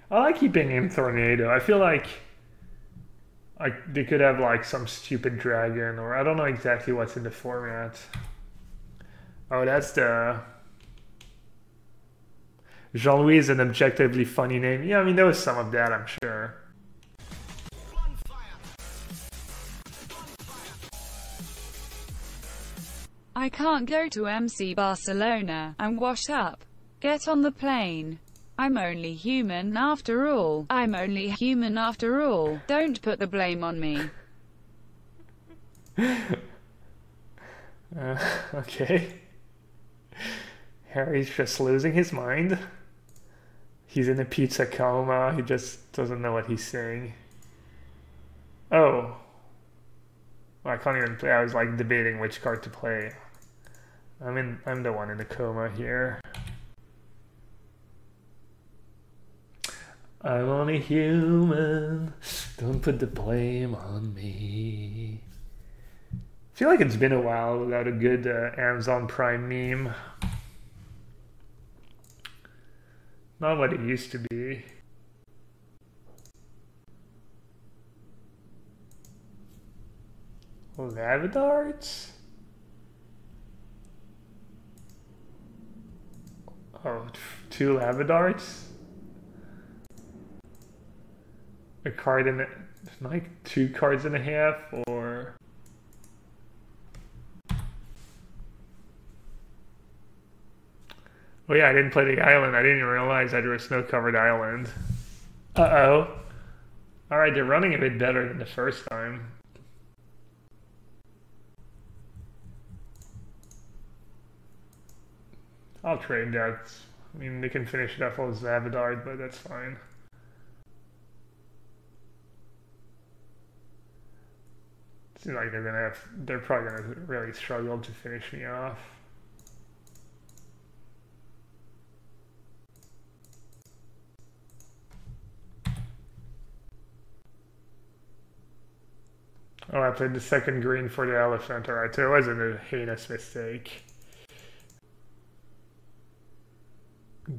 I like keeping in Tornado. I feel like they could have like some stupid dragon, or I don't know exactly what's in the format. Oh, that's the... Jean-Louis is an objectively funny name. Yeah, I mean, there was some of that, I'm sure. I can't go to MC Barcelona. I'm washed up. Get on the plane. I'm only human after all. I'm only human after all. Don't put the blame on me. Okay. Harry's just losing his mind. He's in a pizza coma. He just doesn't know what he's saying. Oh. Well, I can't even play. I was like debating which card to play. I'm the one in the coma here. I'm only human. Don't put the blame on me. I feel like it's been a while without a good Amazon Prime meme. Not what it used to be. Lavadarts? Oh, 2 Lavadarts? A card and like 2 cards and a half, or... Oh yeah, I didn't play the island. I didn't even realize I drew a snow-covered island. Uh-oh. Alright, they're running a bit better than the first time. I'll trade that. I mean, they can finish it off with Zavadard, but that's fine. Seems like they're probably gonna really struggle to finish me off. Oh, I played the second green for the elephant. Alright, so it wasn't a heinous mistake.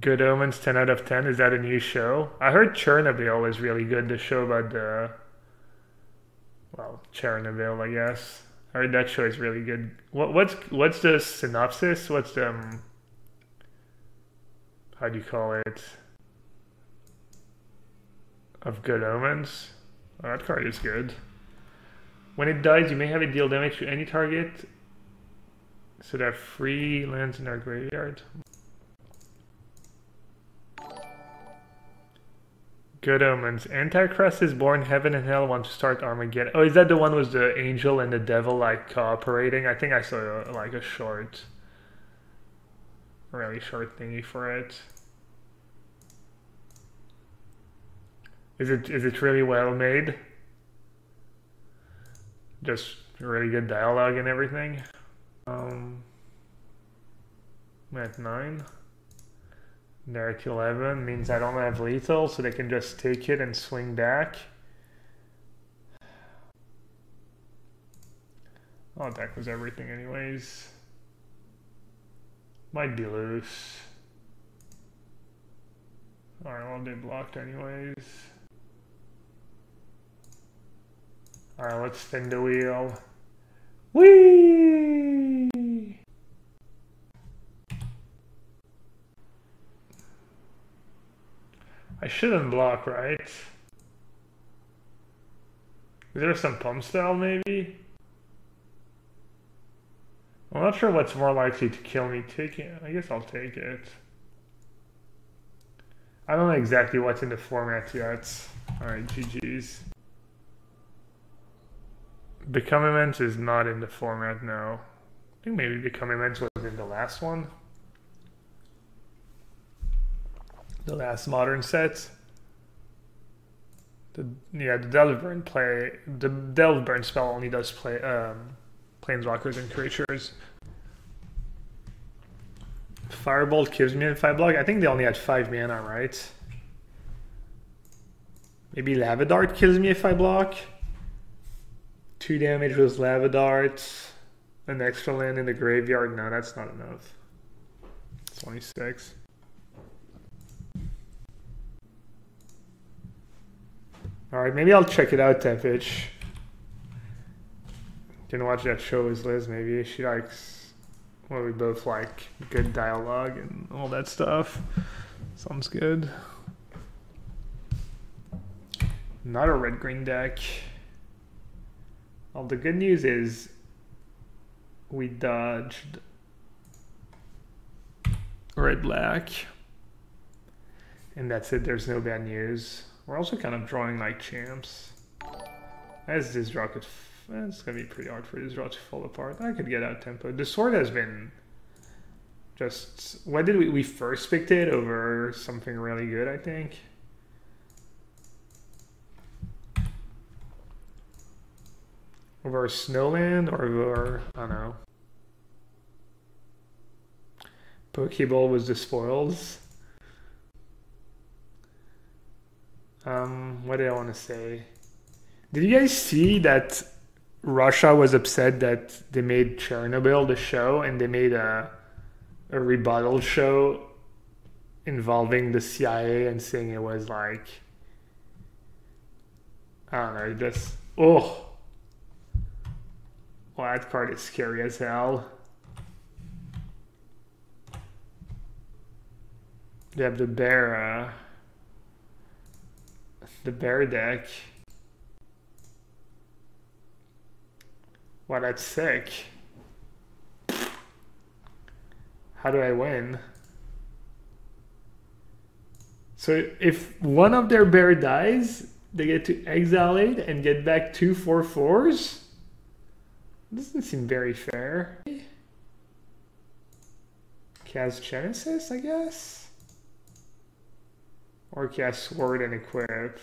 Good Omens 10 out of 10. Is that a new show? I heard Chernobyl was really good, the show about the... Well, Chernobyl, I guess. I heard that show is really good. What's the synopsis? What's the... how do you call it? Of Good Omens? Oh, that card is good. When it dies, you may have it deal damage to any target. So there are 3 lands in our graveyard. Good Omens. Antichrist is born. Heaven and Hell want to start Armageddon. Oh, is that the one with the angel and the devil like cooperating? I think I saw like a short, really short thingy for it. Is it really well made? Just really good dialogue and everything. I'm at 9. They're at 11, means I don't have lethal, so they can just take it and swing back. I'll attack with everything anyways. Might be loose. Alright, well they blocked anyways. Alright, let's spin the wheel. Whee! I shouldn't block, right? Is there some pump style maybe? I'm not sure what's more likely to kill me. Taking, I guess I'll take it. I don't know exactly what's in the format yet. Alright, GG's. Become Immense is not in the format now. I think maybe Become Immense was in the last one. The last modern set. The Delveburn spell only does play planeswalkers and creatures. Firebolt gives me a 5 block. I think they only had 5 mana, right? Maybe Lava Dart kills me if I block. 2 damage with Lava Dart. An extra land in the graveyard. No, that's not enough. It's only 6. Alright, maybe I'll check it out, Tempich. Can watch that show with Liz, maybe. She likes, well, we both like good dialogue and all that stuff. Sounds good. Not a red-green deck. Well, the good news is we dodged red-black. And that's it, there's no bad news. We're also kind of drawing like champs. As this draw could, it's gonna be pretty hard for this draw to fall apart. I could get out tempo. The sword has been just, what did we first picked it over something really good, I think. Over Snowland or over, I don't know. Pokeball was the spoils. What did I want to say? Did you guys see that Russia was upset that they made Chernobyl the show and they made a rebuttal show involving the CIA and saying it was like, I don't know, just, oh. Well, that card is scary as hell. They have the bear deck. Wow, that's sick. How do I win? So if one of their bear dies, they get to exile it and get back 2 4/4s? Doesn't seem very fair. Cast Genesis, I guess? Or cast Sword and Equip.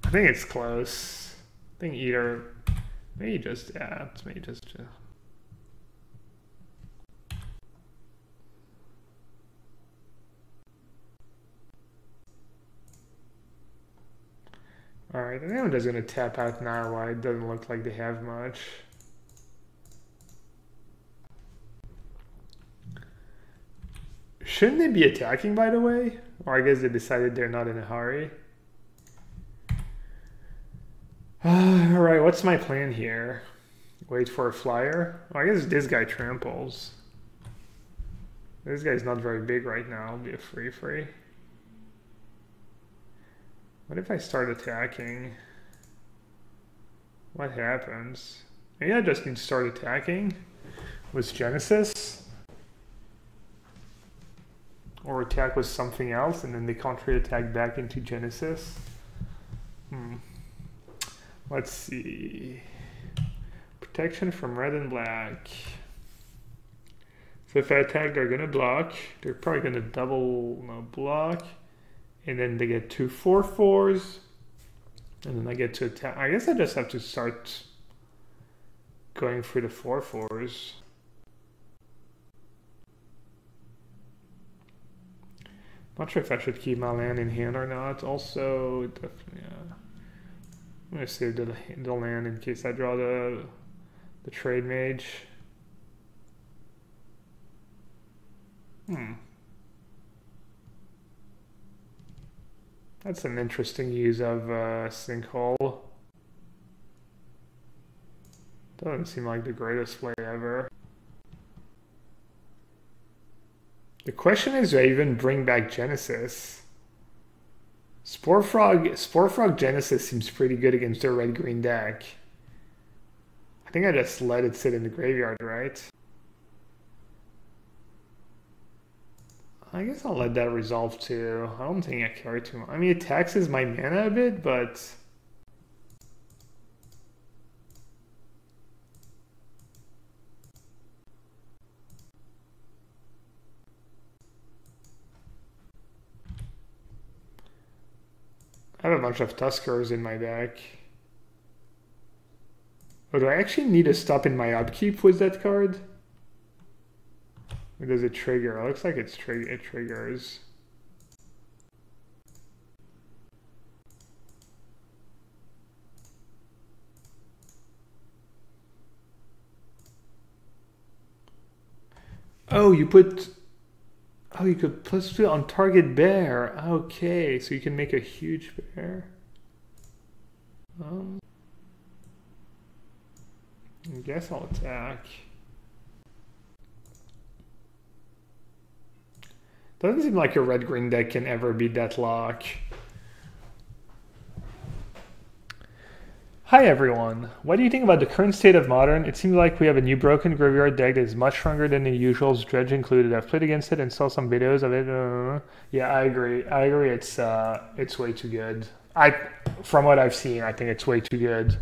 I think it's close. I think either, maybe just, yeah, it's maybe just. Alright, I think I'm just gonna tap out now. Why it doesn't look like they have much. Shouldn't they be attacking, by the way? Or I guess they decided they're not in a hurry. Alright, what's my plan here? Wait for a flyer? Oh, I guess this guy tramples. This guy's not very big right now. It'll be a free. What if I start attacking? What happens? Maybe I just need to start attacking with Genesis. Or attack with something else and then they counter-attack back into Genesis. Let's see. Protection from red and black. So if I attack, they're gonna block. They're probably gonna double block. And then they get 2 4/4s. And then I get to attack. I guess I just have to start going for the 4/4s. Not sure if I should keep my land in hand or not. Also, definitely, I'm gonna save the land in case I draw the trade mage. That's an interesting use of sinkhole. Doesn't seem like the greatest play ever. The question is, do I even bring back Genesis? Spore Frog Genesis seems pretty good against their red-green deck. I think I just let it sit in the graveyard, right? I guess I'll let that resolve too. I don't think I care too much. I mean, it taxes my mana a bit, but... I have a bunch of Tuskers in my deck. Oh, do I actually need to stop in my upkeep with that card? Or does it trigger? It looks like it triggers. Oh, you put... Oh, you could plus it on target bear. Okay, so you can make a huge bear. I guess I'll attack. Doesn't seem like a red-green deck can ever beat Deathlock. Hi everyone, what do you think about the current state of Modern? It seems like we have a new broken graveyard deck that is much stronger than the usuals, Dredge included. I've played against it and saw some videos of it. Yeah, I agree. It's way too good. From what I've seen, I think it's way too good.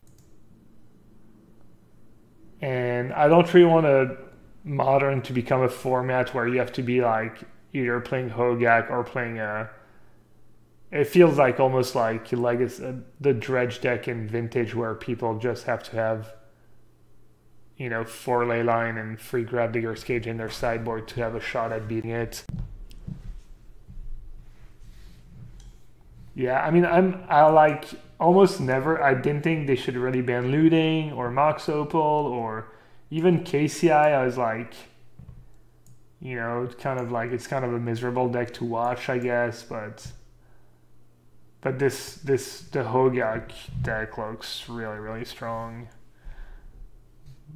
And I don't really want Modern to become a format where you have to be like either playing Hogak or playing a... It feels like almost like the Dredge deck in Vintage where people just have to have, you know, 4 Leyline and free Gravedigger's Cage in their sideboard to have a shot at beating it. Yeah, I mean, I like almost never, I didn't think they should really ban looting or Mox Opal or even KCI. I was like, you know, it's kind of a miserable deck to watch, I guess, but the Hogak deck looks really, really strong.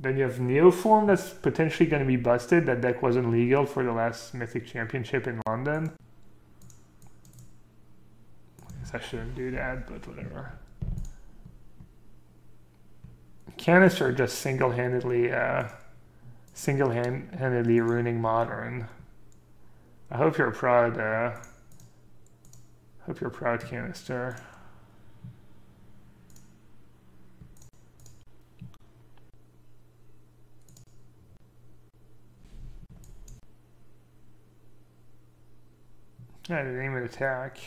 Then you have Neoform that's potentially going to be busted. That deck wasn't legal for the last Mythic Championship in London. I guess I shouldn't do that, but whatever. Canister just single-handedly ruining Modern. I hope you're proud. Hope you're proud, Canister. I didn't even attack.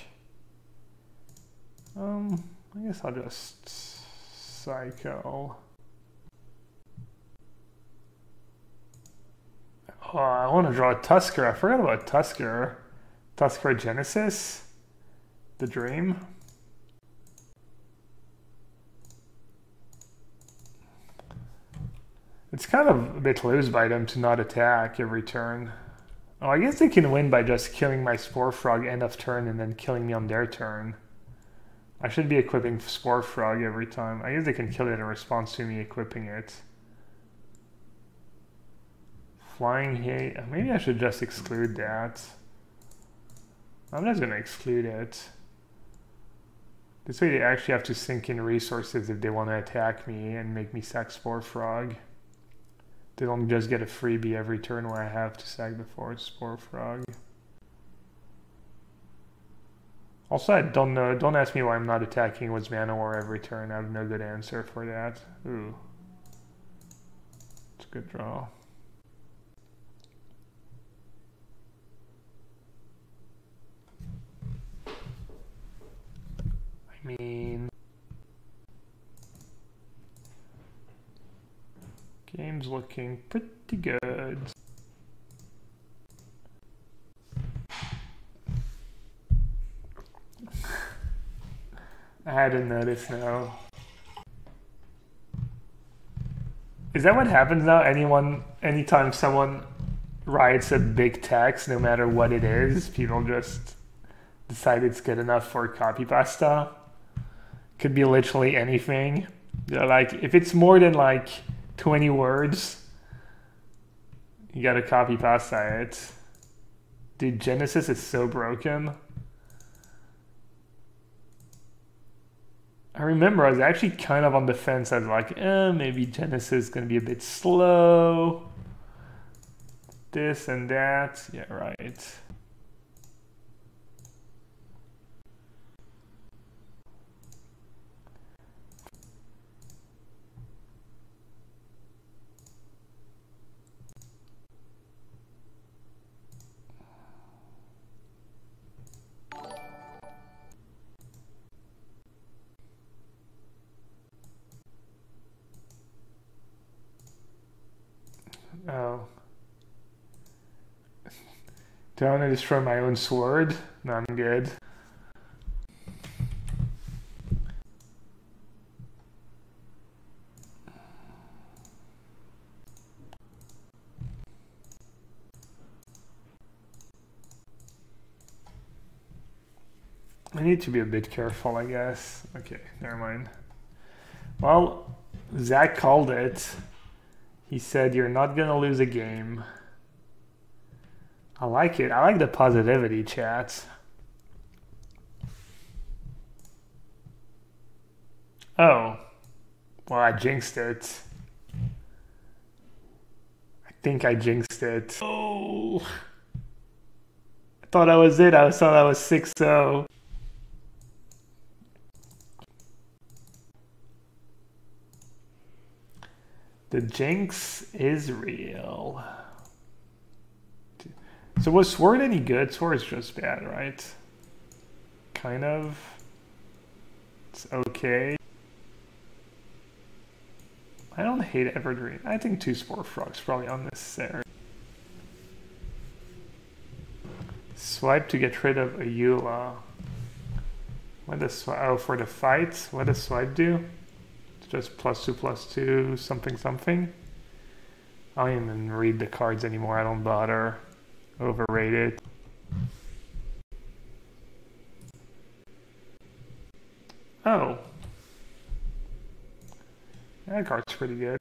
I guess I'll just Psycho. Oh, I want to draw a Tusker. I forgot about Tusker. Tusker Genesis. The Dream. It's kind of a bit loose by them to not attack every turn. Oh, I guess they can win by just killing my Spore Frog end of turn and then killing me on their turn. I should be equipping Spore Frog every time. I guess they can kill it in response to me equipping it. Flying Hay. Maybe I should just exclude that. I'm just going to exclude it. This way they actually have to sink in resources if they want to attack me and make me sack Spore Frog. They don't just get a freebie every turn where I have to sack the fourth Spore Frog. Also, I don't know. Don't ask me why I'm not attacking with Mana War every turn. I have no good answer for that. Ooh. It's a good draw. I mean... game's looking pretty good. I hadn't noticed now. Is that what happens now? Anytime someone writes a big text, no matter what it is, people just decide it's good enough for copy pasta? Could be literally anything. Yeah, like if it's more than like 20 words, you gotta copy pasta it. Dude, Genesis is so broken. I remember I was actually kind of on the fence. I was like, maybe Genesis is gonna be a bit slow. This and that. Yeah, right. Oh. Do I want to destroy my own sword? No, I'm good. I need to be a bit careful, I guess. Okay, never mind. Well, Zach called it. He said, you're not gonna lose a game. I like it. I like the positivity, chat. Oh. Well, I jinxed it. I think I jinxed it. Oh. I thought that was it. I thought that was 6-0. The jinx is real. So was Sword any good? Sword is just bad, right? Kind of. It's okay. I don't hate Evergreen. I think 2 Spore Frogs probably unnecessary. Swipe to get rid of a Eula. What does oh, for the fight? What does swipe do? It's just +2/+2 something something. I don't even read the cards anymore. I don't bother. Overrated. Oh. That card's pretty good.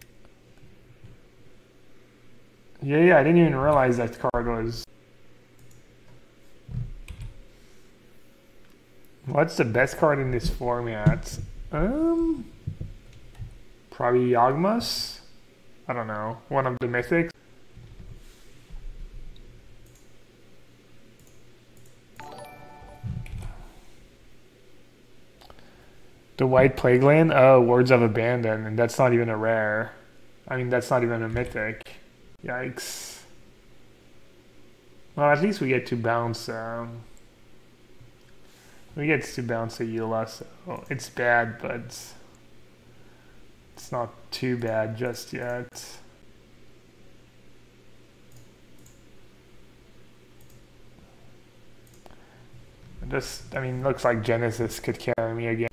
Yeah, I didn't even realize that card was... What's the best card in this format? Probably Yagmas? I don't know. One of the mythics. The White Plague Land? Oh, Words of Abandon, and that's not even a rare. I mean, that's not even a mythic. Yikes. Well, at least we get to bounce, we get to bounce a Eula, so it's bad, but it's not too bad just yet. I mean, looks like Genesis could carry me again.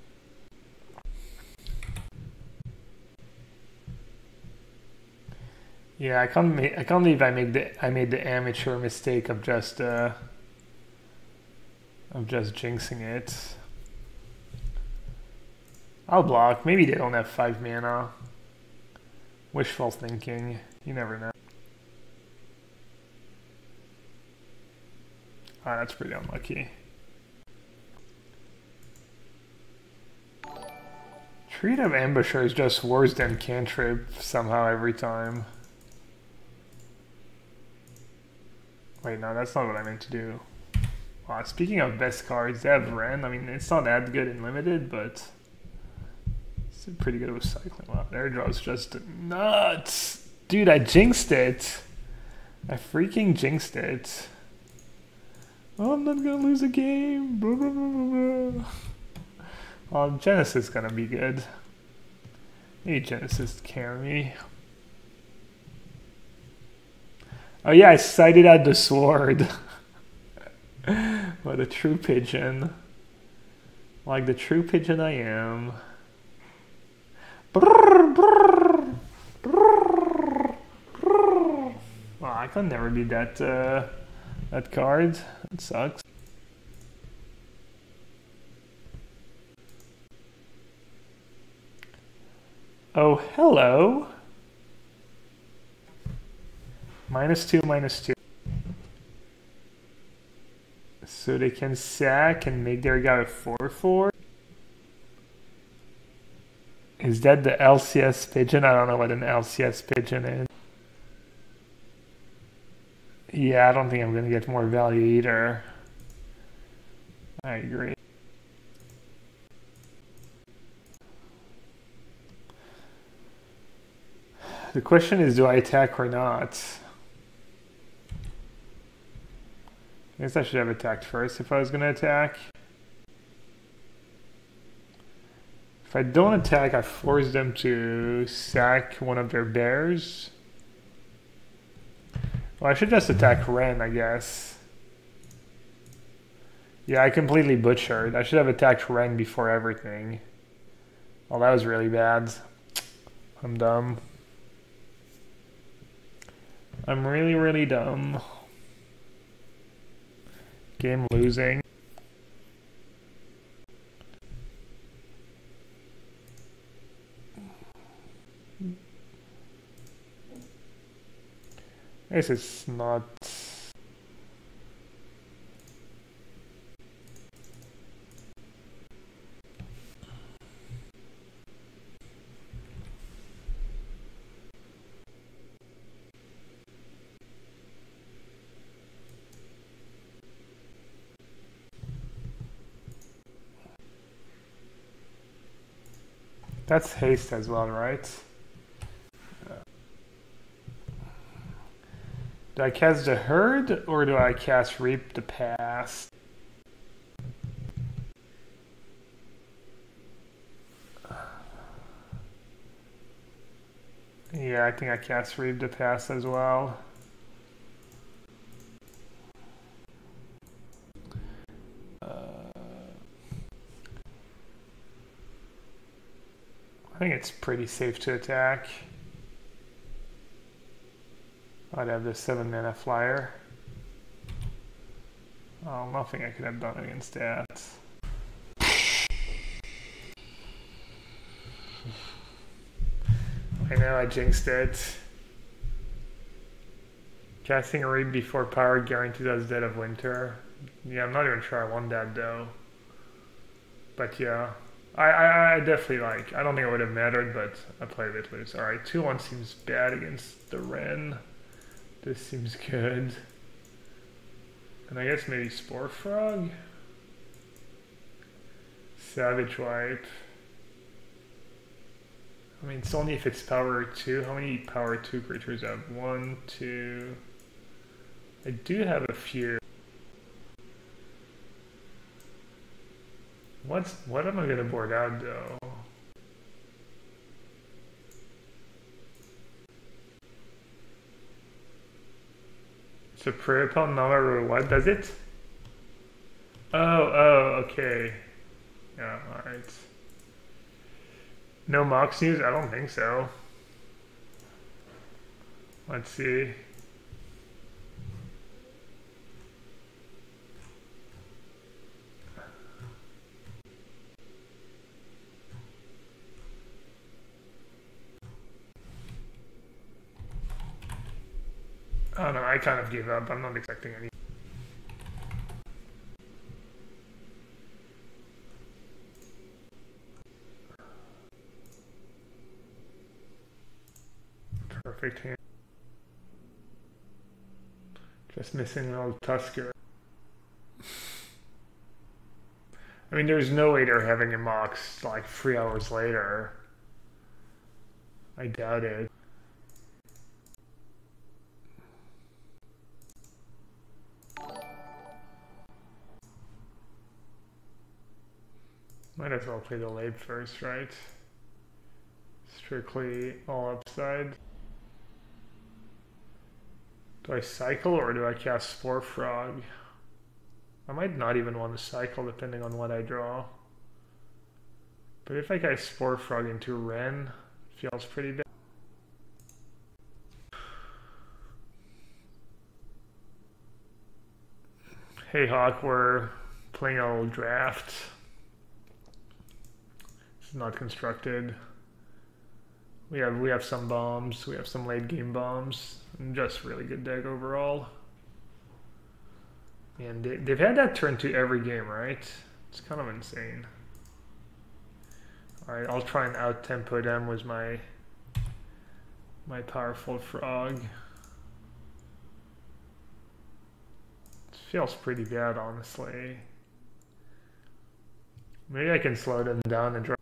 Yeah, I can't believe I made the amateur mistake of just jinxing it. I'll block. Maybe they don't have 5 mana. Wishful thinking. You never know. Ah, that's pretty unlucky. Treat of Ambusher is just worse than Cantrip somehow every time. Wait, no, that's not what I meant to do. Speaking of best cards, they have Ren. I mean, it's not that good in Limited, but it's pretty good with cycling. Wow, their draw's just nuts. Dude, I jinxed it. I freaking jinxed it. Oh, I'm not gonna lose a game. Blah, blah, blah, blah, blah. Well, Genesis is gonna be good. Maybe Genesis carry me. Oh yeah, I sighted out the sword. What a true pigeon. Like the true pigeon I am. Brrr, brrr, brrr. I can never beat that that card. It sucks. Oh, hello. -2, -2. So they can sack and make their guy a 4/4. Is that the LCS pigeon? I don't know what an LCS pigeon is. Yeah, I don't think I'm going to get more value either. I agree. The question is, do I attack or not? I guess I should have attacked first if I was going to attack. If I don't attack, I force them to sack one of their bears. Well, I should just attack Ren, I guess. Yeah, I completely butchered. I should have attacked Ren before everything. Well, that was really bad. I'm dumb. I'm really, really dumb. Game losing. I guess it's not... That's haste as well, right? Do I cast the herd or do I cast reap the past? Yeah, I think I cast reap the past as well. I think it's pretty safe to attack. I'd have this 7-mana flyer. Oh, nothing I could have done against that. I know I jinxed it. Casting a reap before power guarantees us Dead of Winter. Yeah, I'm not even sure I want that though. But yeah. I definitely like, I don't think it would have mattered, but I played it loose. Alright, 2-1 seems bad against the Ren. This seems good. And I guess maybe Spore Frog? Savage Wipe. I mean, it's only if it's power 2. How many power 2 creatures I have? 1, 2... I do have a few. What am I gonna board out though? It's a prayer pal number, what does it? Oh, okay. Yeah, alright. No Mox news? I don't think so. Let's see. Oh no, I kind of gave up. I'm not expecting any. Perfect hand. Just missing an old Tusker. I mean, there's no way they're having a Mox like 3 hours later. I doubt it. Might as well play the late first, right? Strictly all upside. Do I cycle or do I cast Spore Frog? I might not even want to cycle depending on what I draw. But if I cast Spore Frog into Ren, it feels pretty bad. Hey Hawk, we're playing a little draft. It's not constructed. We have some bombs. We have some late game bombs. And just really good deck overall. And they've had that turn to every game, right? It's kind of insane. Alright, I'll try and out-tempo them with my powerful frog. It feels pretty bad, honestly. Maybe I can slow them down and draw.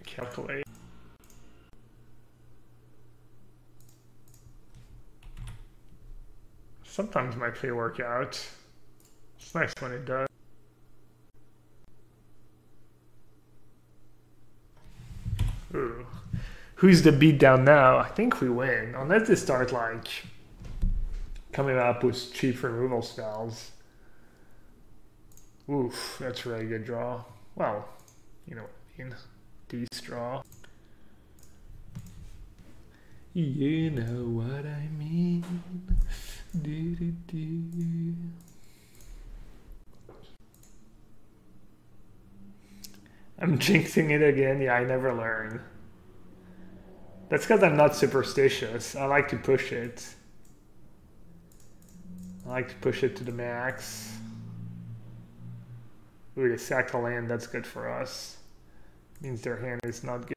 Calculate. Sometimes my play work out. It's nice when it does. Ooh. Who's the beatdown now? I think we win. Unless they start like coming up with cheap removal spells. Oof, that's a really good draw. Well, you know what I mean. Decent draw. You know what I mean. Do, do, do. I'm jinxing it again. Yeah, I never learn. That's because I'm not superstitious. I like to push it. I like to push it to the max. Ooh, they sack a land. That's good for us. Means their hand is not good.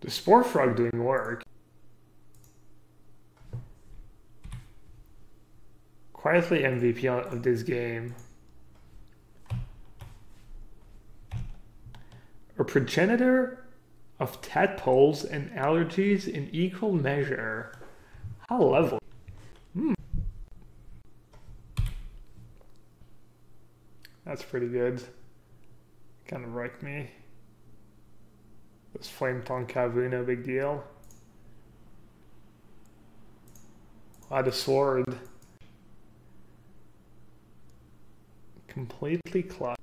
The Spore Frog doing work. Quietly MVP of this game. A progenitor of tadpoles and allergies in equal measure. How lovely. That's pretty good. Kind of wrecked me. This Flame Tongue Kavu, no big deal. Ah, the sword. Completely clutched.